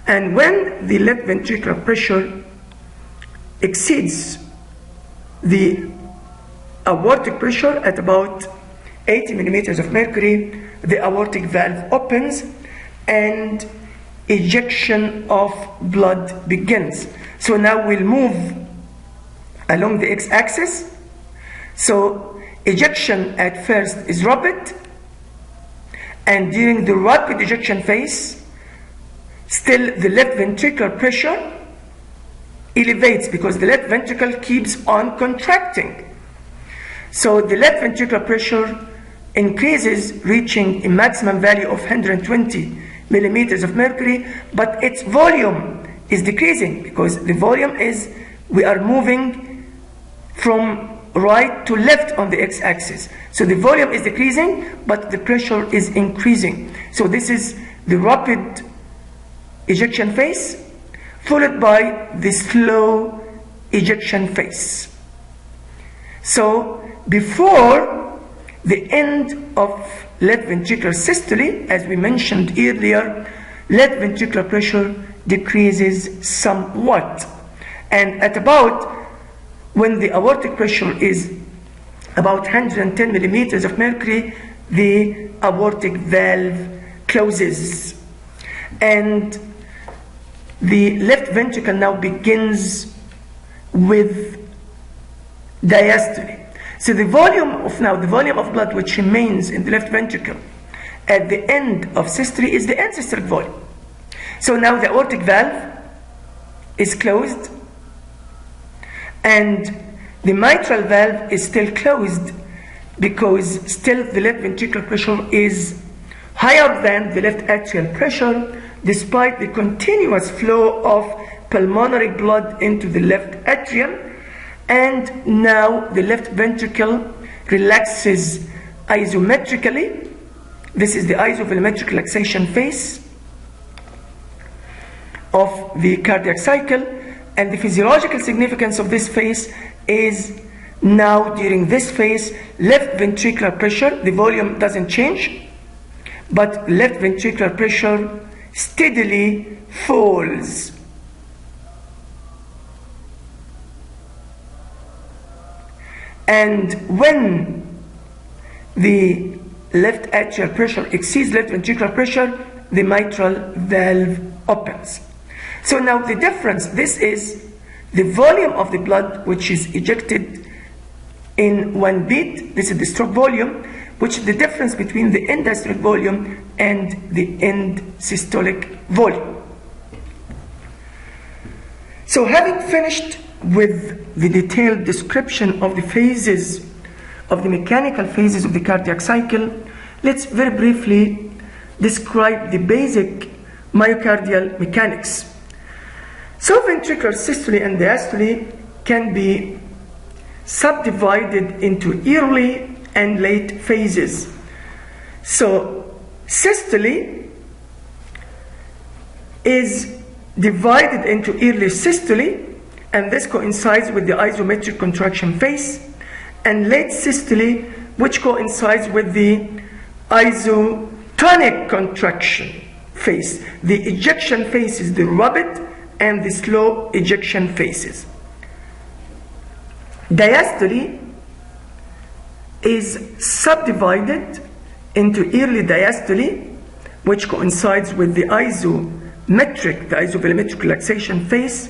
and when the left ventricular pressure exceeds the aortic pressure at about 80 millimeters of mercury, the aortic valve opens and ejection of blood begins. So now we'll move along the x-axis. So ejection at first is rapid, and during the rapid ejection phase, still the left ventricular pressure elevates because the left ventricle keeps on contracting. So the left ventricular pressure increases, reaching a maximum value of 120 millimeters of mercury, but its volume is decreasing because the volume is, we are moving from right to left on the x-axis. So the volume is decreasing, but the pressure is increasing. So this is the rapid ejection phase, followed by the slow ejection phase. So before the end of left ventricular systole, as we mentioned earlier, left ventricular pressure decreases somewhat. And at about, when the aortic pressure is about 110 millimeters of mercury, the aortic valve closes. And the left ventricle now begins with diastole. So the volume of blood which remains in the left ventricle at the end of systole is the end systolic volume. So now the aortic valve is closed, and the mitral valve is still closed because still the left ventricular pressure is higher than the left atrial pressure, despite the continuous flow of pulmonary blood into the left atrium. And now the left ventricle relaxes isometrically. This is the isovolumetric relaxation phase of the cardiac cycle. And the physiological significance of this phase is now during this phase, left ventricular pressure, the volume doesn't change, but left ventricular pressure steadily falls. And when the left atrial pressure exceeds left ventricular pressure, the mitral valve opens. So now the difference, this is the volume of the blood which is ejected in one beat. This is the stroke volume, which is the difference between the end diastolic volume and the end systolic volume. So having finished with the detailed description of the phases, of the mechanical phases of the cardiac cycle, let's very briefly describe the basic myocardial mechanics. So ventricular systole and diastole can be subdivided into early and late phases. So systole is divided into early systole, and this coincides with the isometric contraction phase, and late systole, which coincides with the isotonic contraction phase. The ejection phase is the rapid and the slow ejection phases. Diastole is subdivided into early diastole, which coincides with the isovolumetric relaxation phase,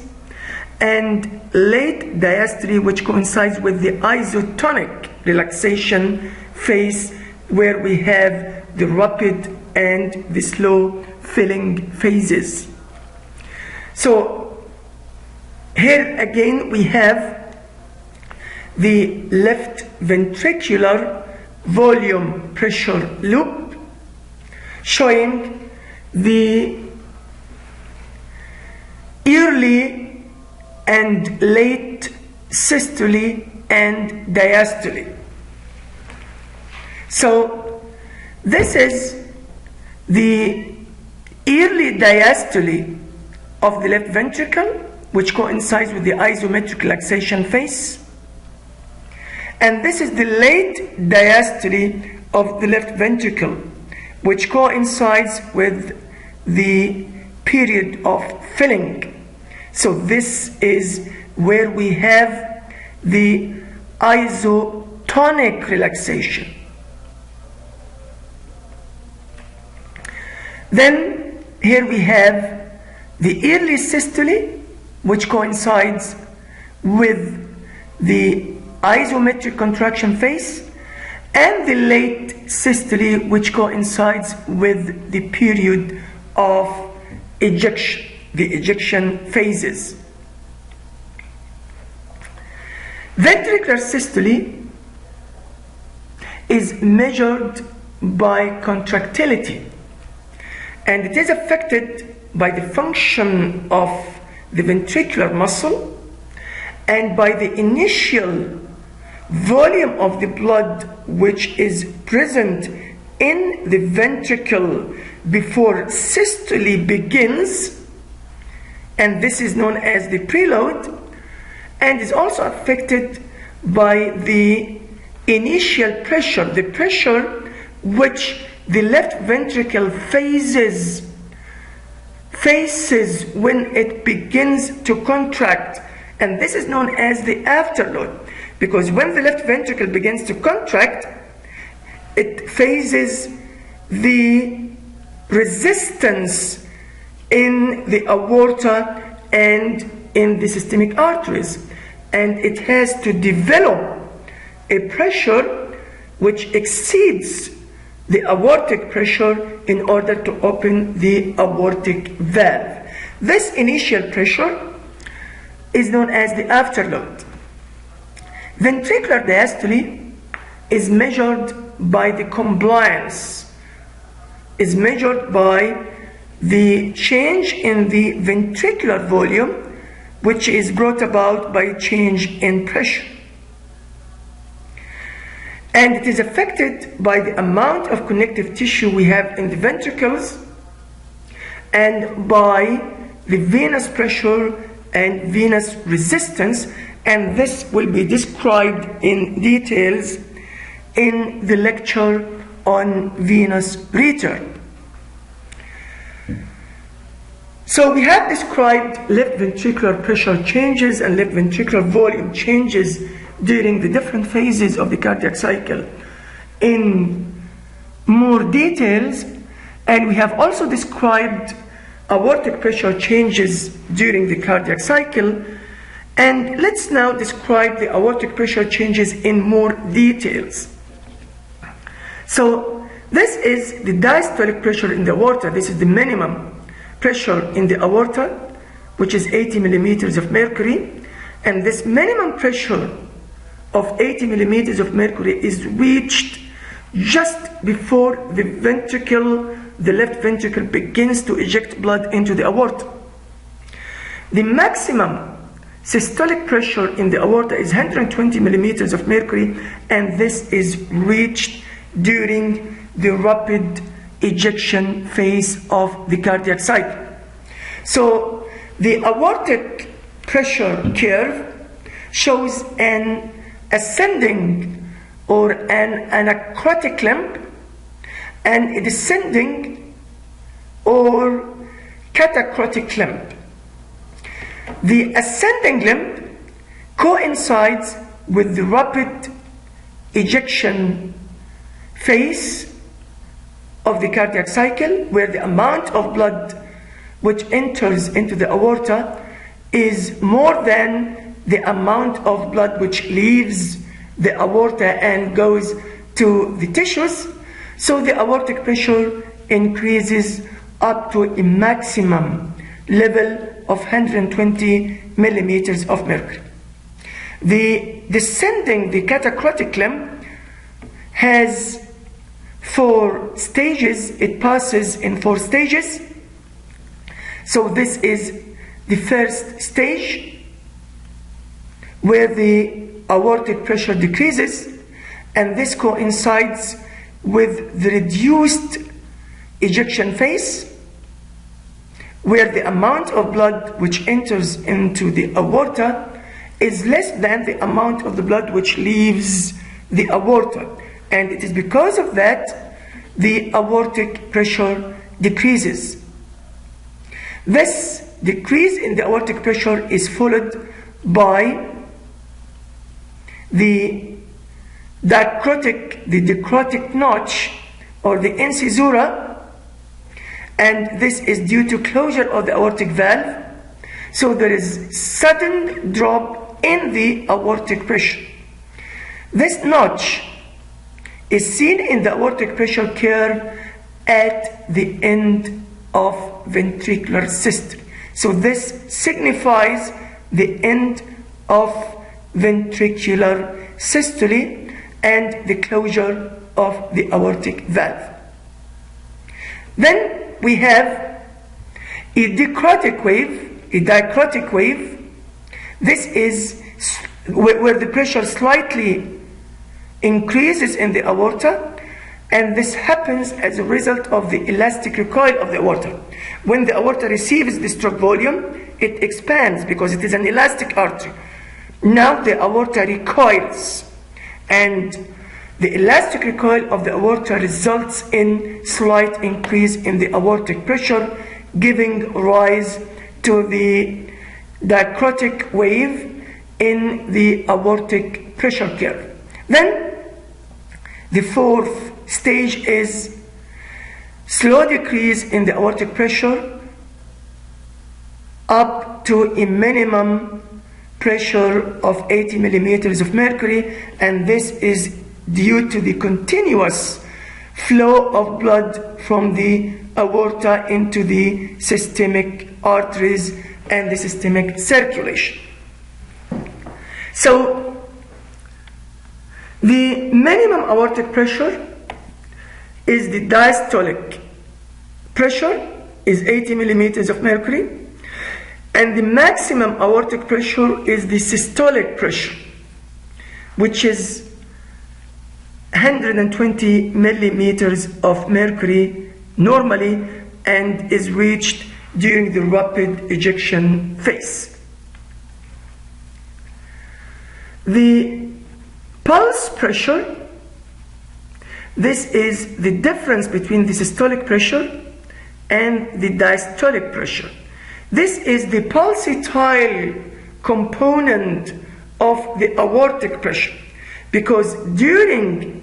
and late diastole, which coincides with the isotonic relaxation phase, where we have the rapid and the slow filling phases. So here again we have the left ventricular volume pressure loop showing the early and late systole and diastole. So this is the early diastole of the left ventricle, which coincides with the isometric relaxation phase. And this is the late diastole of the left ventricle, which coincides with the period of filling. So this is where we have the isotonic relaxation. Then here we have the early systole, which coincides with the isometric contraction phase, and the late systole, which coincides with the period of ejection, the ejection phases. Ventricular systole is measured by contractility, and it is affected by the function of the ventricular muscle and by the initial volume of the blood which is present in the ventricle before systole begins, and this is known as the preload, and is also affected by the initial pressure, the pressure which the left ventricle faces when it begins to contract, and this is known as the afterload, because when the left ventricle begins to contract, it faces the resistance in the aorta and in the systemic arteries, and it has to develop a pressure which exceeds the aortic pressure in order to open the aortic valve. This initial pressure is known as the afterload. Ventricular diastole is measured by the compliance, is measured by the change in the ventricular volume, which is brought about by change in pressure. And it is affected by the amount of connective tissue we have in the ventricles and by the venous pressure and venous resistance, and this will be described in details in the lecture on venous return. So we have described left ventricular pressure changes and left ventricular volume changes during the different phases of the cardiac cycle in more details, and we have also described aortic pressure changes during the cardiac cycle. And let's now describe the aortic pressure changes in more details. So this is the diastolic pressure in the aorta. This is the minimum pressure in the aorta, which is 80 millimeters of mercury, and this minimum pressure of 80 millimeters of mercury is reached just before the ventricle, the left ventricle, begins to eject blood into the aorta. The maximum systolic pressure in the aorta is 120 millimeters of mercury, and this is reached during the rapid ejection phase of the cardiac cycle. So the aortic pressure curve shows an ascending or an anacrotic limb and a descending or catacrotic limb. The ascending limb coincides with the rapid ejection phase of the cardiac cycle, where the amount of blood which enters into the aorta is more than the amount of blood which leaves the aorta and goes to the tissues. So the aortic pressure increases up to a maximum level of 120 millimeters of mercury. The descending, the catacrotic limb, has 4 stages. It passes in 4 stages. So this is the first stage, where the aortic pressure decreases, and this coincides with the reduced ejection phase, where the amount of blood which enters into the aorta is less than the amount of the blood which leaves the aorta, and it is because of that the aortic pressure decreases. This decrease in the aortic pressure is followed by the dicrotic notch or the incisura, and this is due to closure of the aortic valve. So there is sudden drop in the aortic pressure. This notch is seen in the aortic pressure curve at the end of ventricular systole. So this signifies the end of ventricular systole and the closure of the aortic valve. Then we have a dicrotic wave. This is where the pressure slightly increases in the aorta, and this happens as a result of the elastic recoil of the aorta. When the aorta receives the stroke volume, it expands because it is an elastic artery. Now the aorta recoils, and the elastic recoil of the aorta results in slight increase in the aortic pressure, giving rise to the dicrotic wave in the aortic pressure curve. Then the fourth stage is slow decrease in the aortic pressure up to a minimum pressure of 80 millimeters of mercury, and this is due to the continuous flow of blood from the aorta into the systemic arteries and the systemic circulation. So the minimum aortic pressure is the diastolic pressure is 80 millimeters of mercury, and the maximum aortic pressure is the systolic pressure, which is 120 millimeters of mercury normally, and is reached during the rapid ejection phase. The pulse pressure, this is the difference between the systolic pressure and the diastolic pressure. This is the pulsatile component of the aortic pressure, because during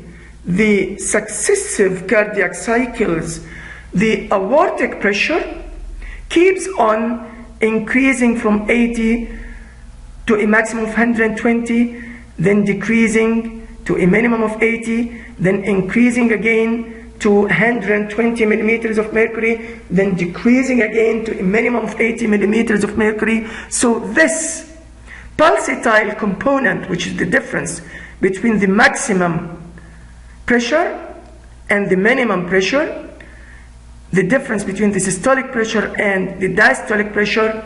the successive cardiac cycles, the aortic pressure keeps on increasing from 80 to a maximum of 120, then decreasing to a minimum of 80, then increasing again to 120 millimeters of mercury, then decreasing again to a minimum of 80 millimeters of mercury. So this pulsatile component, which is the difference between the maximum pressure and the minimum pressure, the difference between the systolic pressure and the diastolic pressure,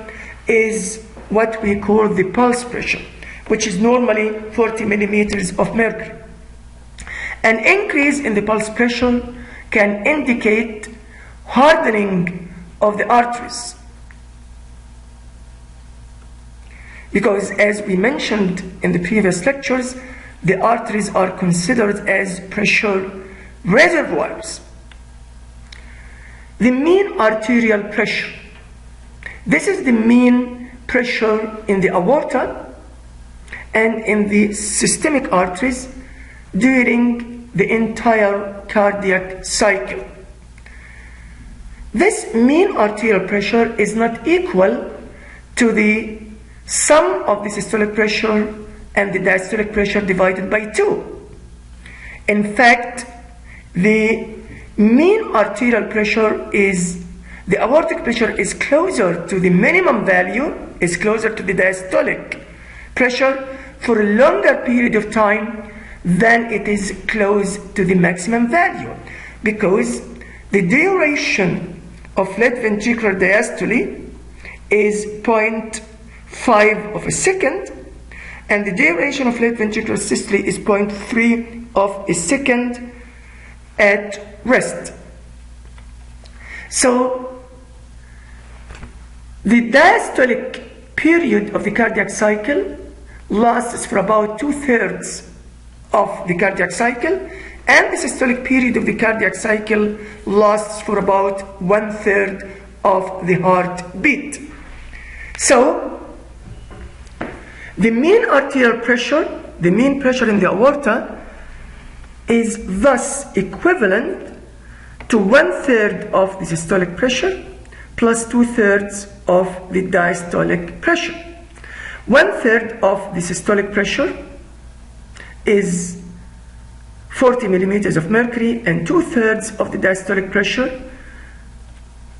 is what we call the pulse pressure, which is normally 40 millimeters of mercury. An increase in the pulse pressure can indicate hardening of the arteries, because as we mentioned in the previous lectures, the arteries are considered as pressure reservoirs. The mean arterial pressure, this is the mean pressure in the aorta and in the systemic arteries during the entire cardiac cycle. This mean arterial pressure is not equal to the sum of the systolic pressure and the diastolic pressure divided by 2. In fact, the mean arterial pressure is, the aortic pressure is closer to the minimum value, is closer to the diastolic pressure for a longer period of time than it is close to the maximum value, because the duration of left ventricular diastole is 0.5 of a second, and the duration of left ventricular systole is 0.3 of a second at rest. So the diastolic period of the cardiac cycle lasts for about 2/3 of the cardiac cycle, and the systolic period of the cardiac cycle lasts for about 1/3 of the heartbeat. So the mean arterial pressure, the mean pressure in the aorta, is thus equivalent to 1/3 of the systolic pressure plus 2/3 of the diastolic pressure. 1/3 of the systolic pressure is 40 millimeters of mercury, and 2/3 of the diastolic pressure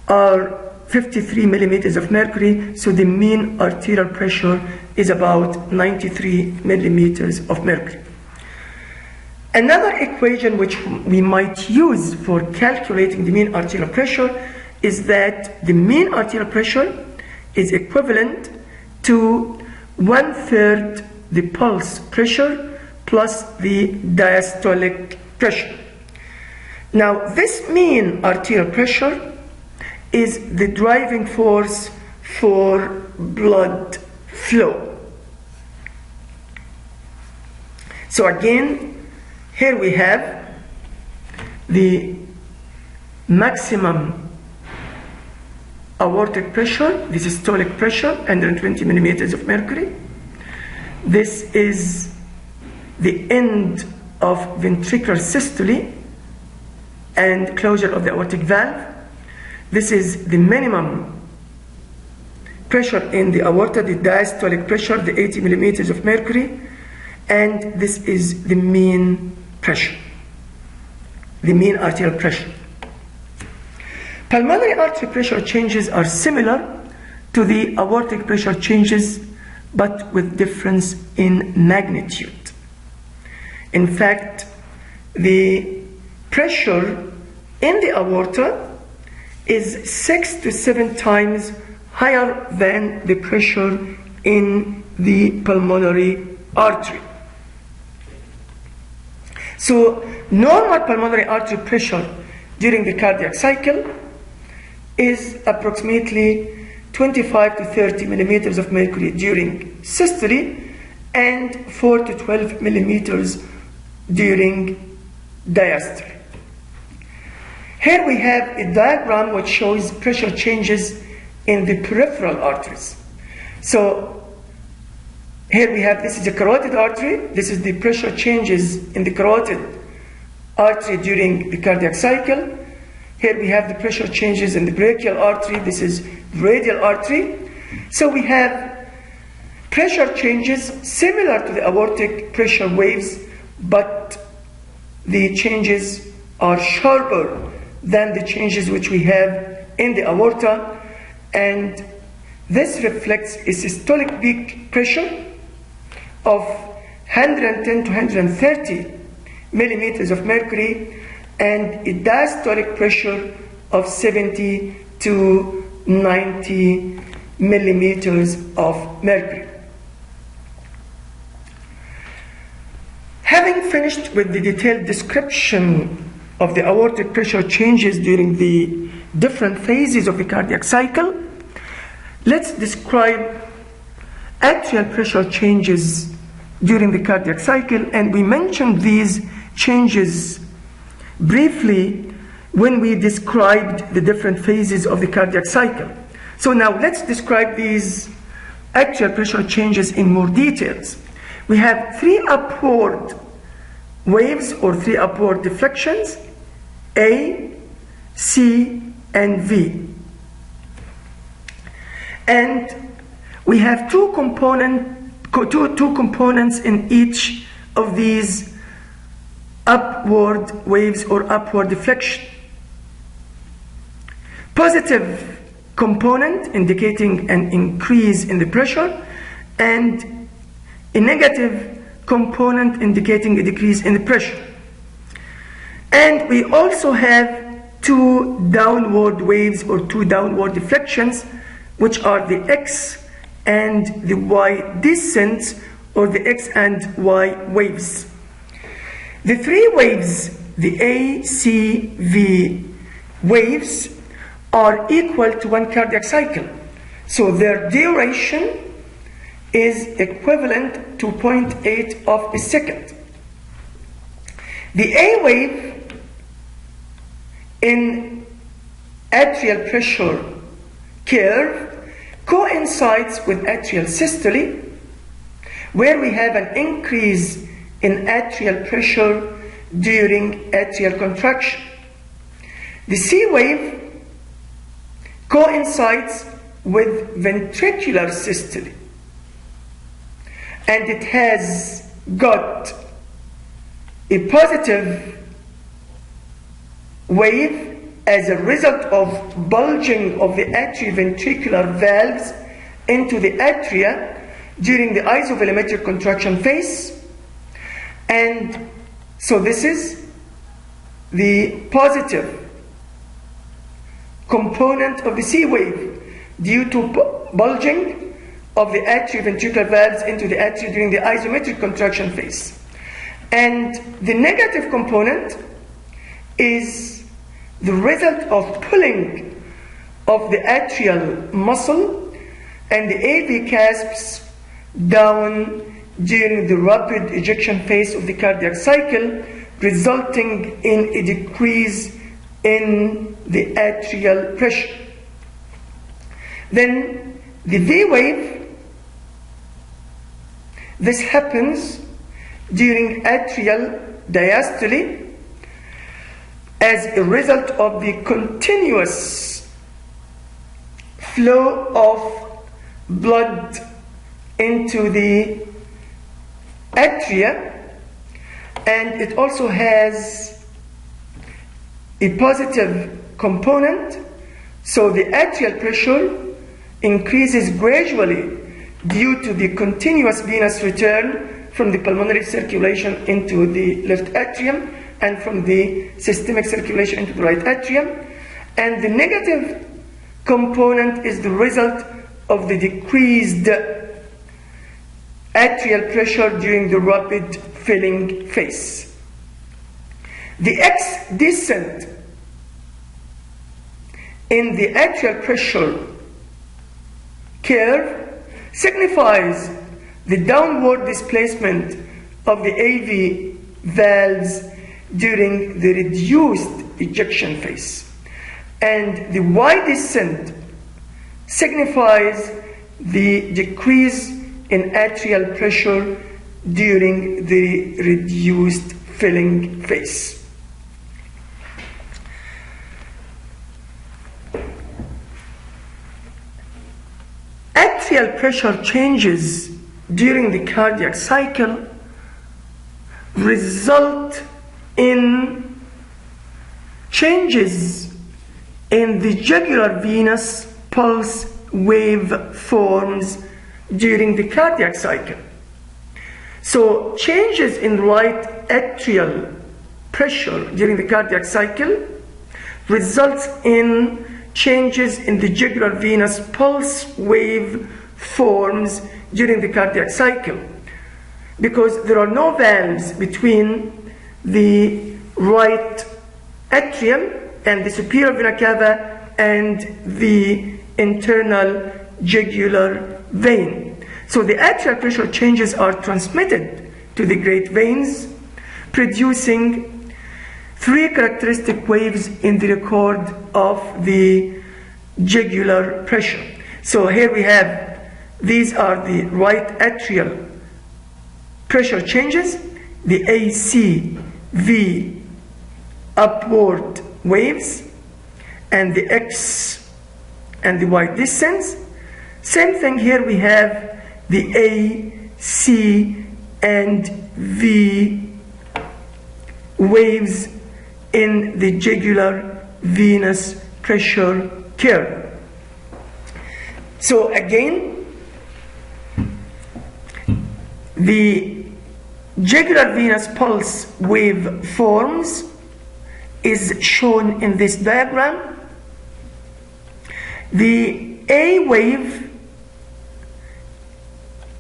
are 53 millimeters of mercury, so the mean arterial pressure is about 93 millimeters of mercury. Another equation which we might use for calculating the mean arterial pressure is that the mean arterial pressure is equivalent to 1/3 the pulse pressure plus the diastolic pressure. Now, this mean arterial pressure is the driving force for blood flow. So again, here we have the maximum aortic pressure, the systolic pressure, 120 millimeters of mercury. This is the end of ventricular systole and closure of the aortic valve. This is the minimum pressure in the aorta, the diastolic pressure, the 80 millimeters of mercury, and this is the mean pressure, the mean arterial pressure. Pulmonary artery pressure changes are similar to the aortic pressure changes, but with difference in magnitude. In fact, the pressure in the aorta is 6 to 7 times higher than the pressure in the pulmonary artery. So normal pulmonary artery pressure during the cardiac cycle is approximately 25 to 30 millimeters of mercury during systole and 4 to 12 millimeters during diastole. Here we have a diagram which shows pressure changes in the peripheral arteries. So here we have, this is the carotid artery. This is the pressure changes in the carotid artery during the cardiac cycle. Here we have the pressure changes in the brachial artery. This is the radial artery. So we have pressure changes similar to the aortic pressure waves, but the changes are sharper than the changes which we have in the aorta, and this reflects a systolic peak pressure of 110 to 130 millimeters of mercury and a diastolic pressure of 70 to 90 millimeters of mercury. Having finished with the detailed description of the aortic pressure changes during the different phases of the cardiac cycle, let's describe atrial pressure changes during the cardiac cycle, and we mentioned these changes briefly when we described the different phases of the cardiac cycle. So now let's describe these atrial pressure changes in more details. We have 3 upward waves or 3 upward deflections, A, C, and V. And we have two components in each of these upward waves or upward deflection. Positive component indicating an increase in the pressure, and a negative component indicating a decrease in the pressure. And we also have 2 downward waves or 2 downward deflections, which are the X and the Y descents, or the X and Y waves. The 3 waves, the A, C, V waves, are equal to 1 cardiac cycle. So their duration is equivalent to 0.8 of a second. The A wave in atrial pressure curve coincides with atrial systole, where we have an increase in atrial pressure during atrial contraction. The C wave coincides with ventricular systole, and it has got a positive wave as a result of bulging of the atrioventricular valves into the atria during the isovolumetric contraction phase. And so this is the positive component of the C wave due to bulging of the atrioventricular valves into the atria during the isometric contraction phase. And the negative component is the result of pulling of the atrial muscle and the AV clasps down during the rapid ejection phase of the cardiac cycle, resulting in a decrease in the atrial pressure. Then the V wave, this happens during atrial diastole as a result of the continuous flow of blood into the atria, and it also has a positive component, so the atrial pressure increases gradually due to the continuous venous return from the pulmonary circulation into the left atrium and from the systemic circulation into the right atrium. And the negative component is the result of the decreased atrial pressure during the rapid filling phase. The X descent in the atrial pressure curve signifies the downward displacement of the AV valves during the reduced ejection phase, and the Y descent signifies the decrease in atrial pressure during the reduced filling phase. Atrial pressure changes during the cardiac cycle result in changes in the jugular venous pulse wave forms during the cardiac cycle. So changes in right atrial pressure during the cardiac cycle results in changes in the jugular venous pulse wave forms during the cardiac cycle, because there are no valves between the right atrium and the superior vena cava and the internal jugular vein. So the atrial pressure changes are transmitted to the great veins, producing three characteristic waves in the record of the jugular pressure. So here we have, these are the right atrial pressure changes, the ACV upward waves, and the X and the Y descents. Same thing here, we have the A, C, and V waves in the jugular venous pressure curve. So again, the jugular venous pulse wave forms is shown in this diagram. The A wave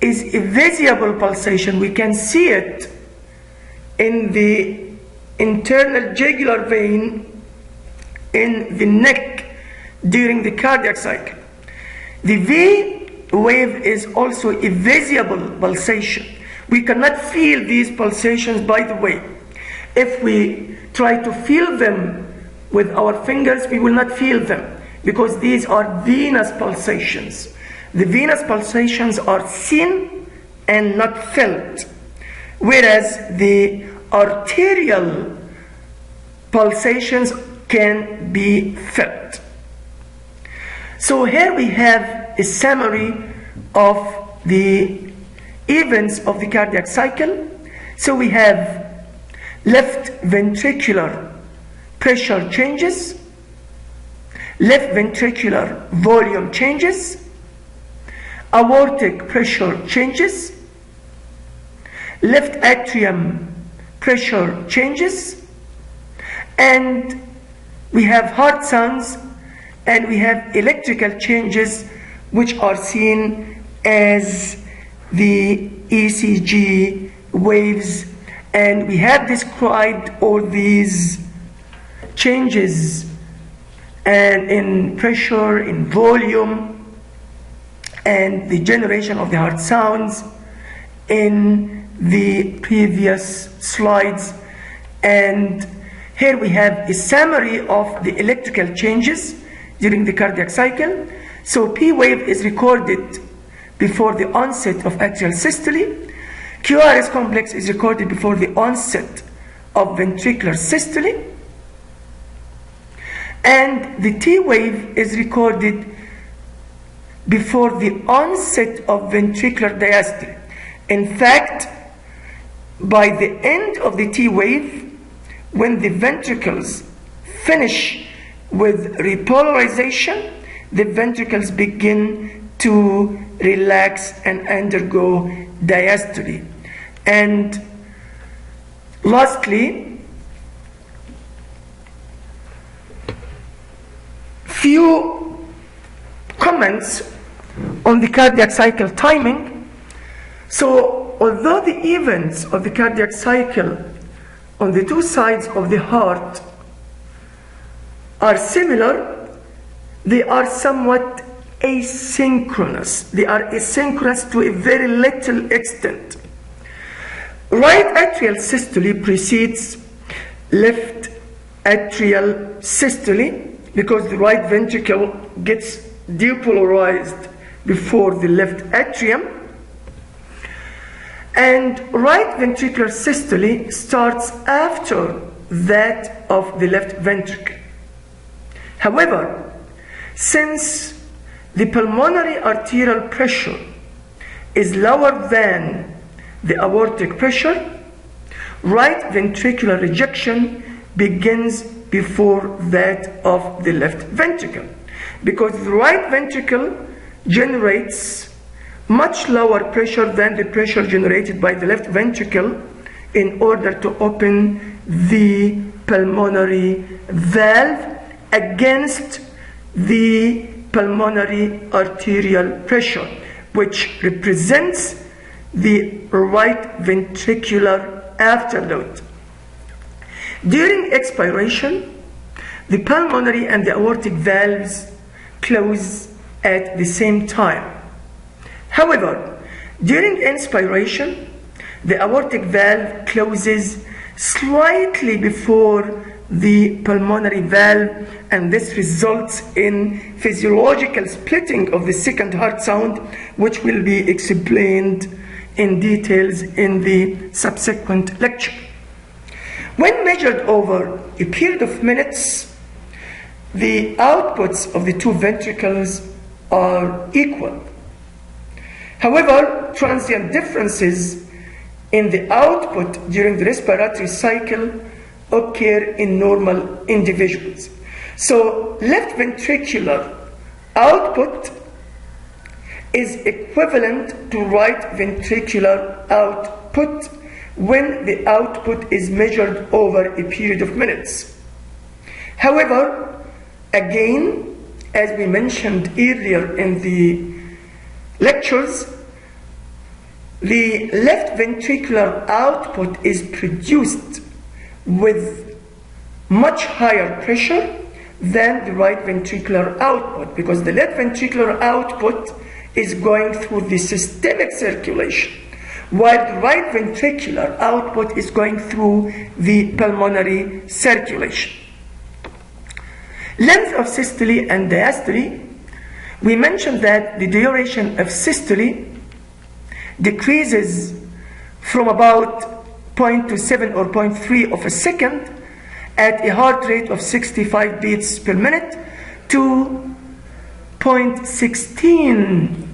is a visible pulsation. We can see it in the internal jugular vein in the neck during the cardiac cycle. The V wave is also a visible pulsation. We cannot feel these pulsations, by the way. If we try to feel them with our fingers, we will not feel them, because these are venous pulsations. The venous pulsations are seen and not felt, whereas the arterial pulsations can be felt. So here we have a summary of the events of the cardiac cycle. So we have left ventricular pressure changes, left ventricular volume changes, aortic pressure changes, left atrium pressure changes, and we have heart sounds, and we have electrical changes which are seen as the ECG waves, and we have described all these changes and in pressure, in volume, and the generation of the heart sounds in the previous slides. And here we have a summary of the electrical changes during the cardiac cycle. So P wave is recorded before the onset of atrial systole. QRS complex is recorded before the onset of ventricular systole. And the T wave is recorded before the onset of ventricular diastole. In fact, by the end of the T wave, when the ventricles finish with repolarization, the ventricles begin to relax and undergo diastole. And lastly, few comments on the cardiac cycle timing. So although the events of the cardiac cycle on the two sides of the heart are similar, they are somewhat asynchronous. They are asynchronous to a very little extent. Right atrial systole precedes left atrial systole because the right ventricle gets depolarized before the left atrium, and right ventricular systole starts after that of the left ventricle. However, since the pulmonary arterial pressure is lower than the aortic pressure, right ventricular ejection begins before that of the left ventricle, because the right ventricle generates much lower pressure than the pressure generated by the left ventricle in order to open the pulmonary valve against the pulmonary arterial pressure, which represents the right ventricular afterload. During expiration, the pulmonary and the aortic valves close at the same time. However, during inspiration, the aortic valve closes slightly before the pulmonary valve, and this results in physiological splitting of the second heart sound, which will be explained in details in the subsequent lecture. When measured over a period of minutes, the outputs of the two ventricles are equal. However, transient differences in the output during the respiratory cycle occur in normal individuals. So left ventricular output is equivalent to right ventricular output when the output is measured over a period of minutes. However, again, as we mentioned earlier in the lectures, the left ventricular output is produced with much higher pressure than the right ventricular output, because the left ventricular output is going through the systemic circulation, while the right ventricular output is going through the pulmonary circulation. Length of systole and diastole. We mentioned that the duration of systole decreases from about 0.27 or 0.3 of a second at a heart rate of 65 beats per minute to 0.16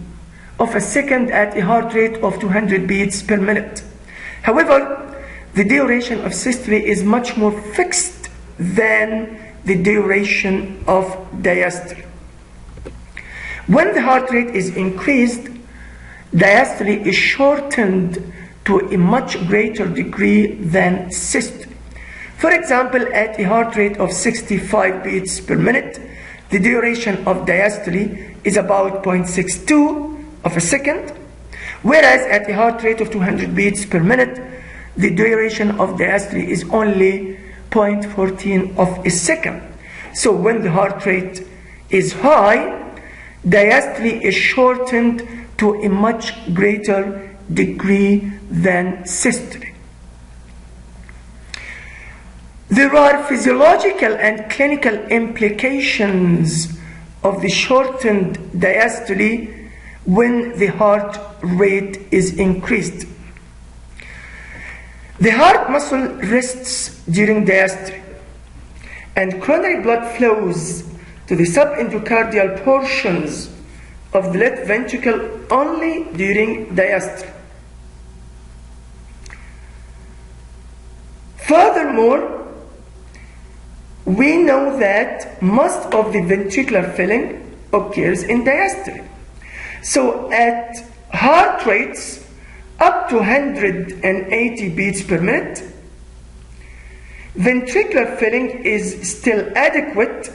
of a second at a heart rate of 200 beats per minute. However, the duration of systole is much more fixed than the duration of diastole. When the heart rate is increased, diastole is shortened to a much greater degree than systole. For example, at a heart rate of 65 beats per minute, the duration of diastole is about 0.62 of a second, whereas at a heart rate of 200 beats per minute, the duration of diastole is only 0.14 of a second. So when the heart rate is high, diastole is shortened to a much greater degree than systole. There are physiological and clinical implications of the shortened diastole when the heart rate is increased. The heart muscle rests during diastole, and coronary blood flows to the subendocardial portions of the left ventricle only during diastole. Furthermore, we know that most of the ventricular filling occurs in diastole. So at heart rates up to 180 beats per minute, ventricular filling is still adequate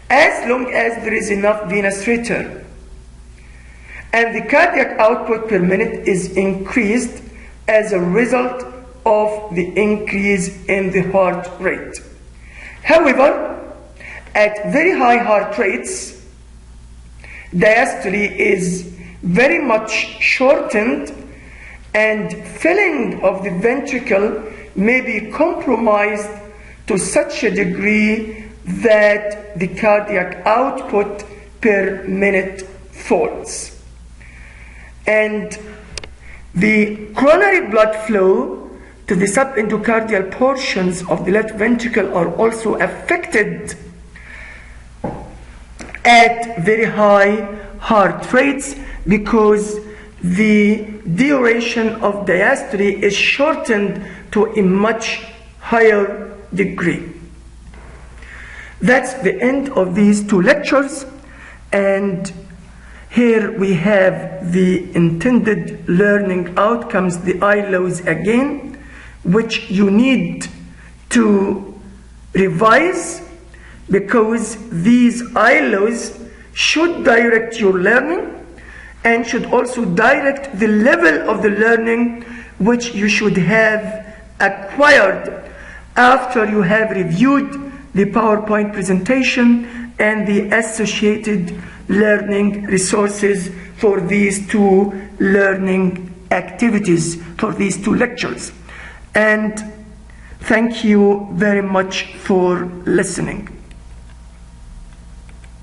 as long as there is enough venous return, and the cardiac output per minute is increased as a result of the increase in the heart rate. However, at very high heart rates, diastole is very much shortened, and filling of the ventricle may be compromised to such a degree that the cardiac output per minute falls. And the coronary blood flow to the subendocardial portions of the left ventricle are also affected at very high heart rates because the duration of diastole is shortened to a much higher degree. That's the end of these two lectures, and here we have the intended learning outcomes, the ILOs again, which you need to revise because these ILOs should direct your learning and should also direct the level of the learning which you should have acquired after you have reviewed the PowerPoint presentation and the associated learning resources for these two learning activities, for these two lectures. And thank you very much for listening.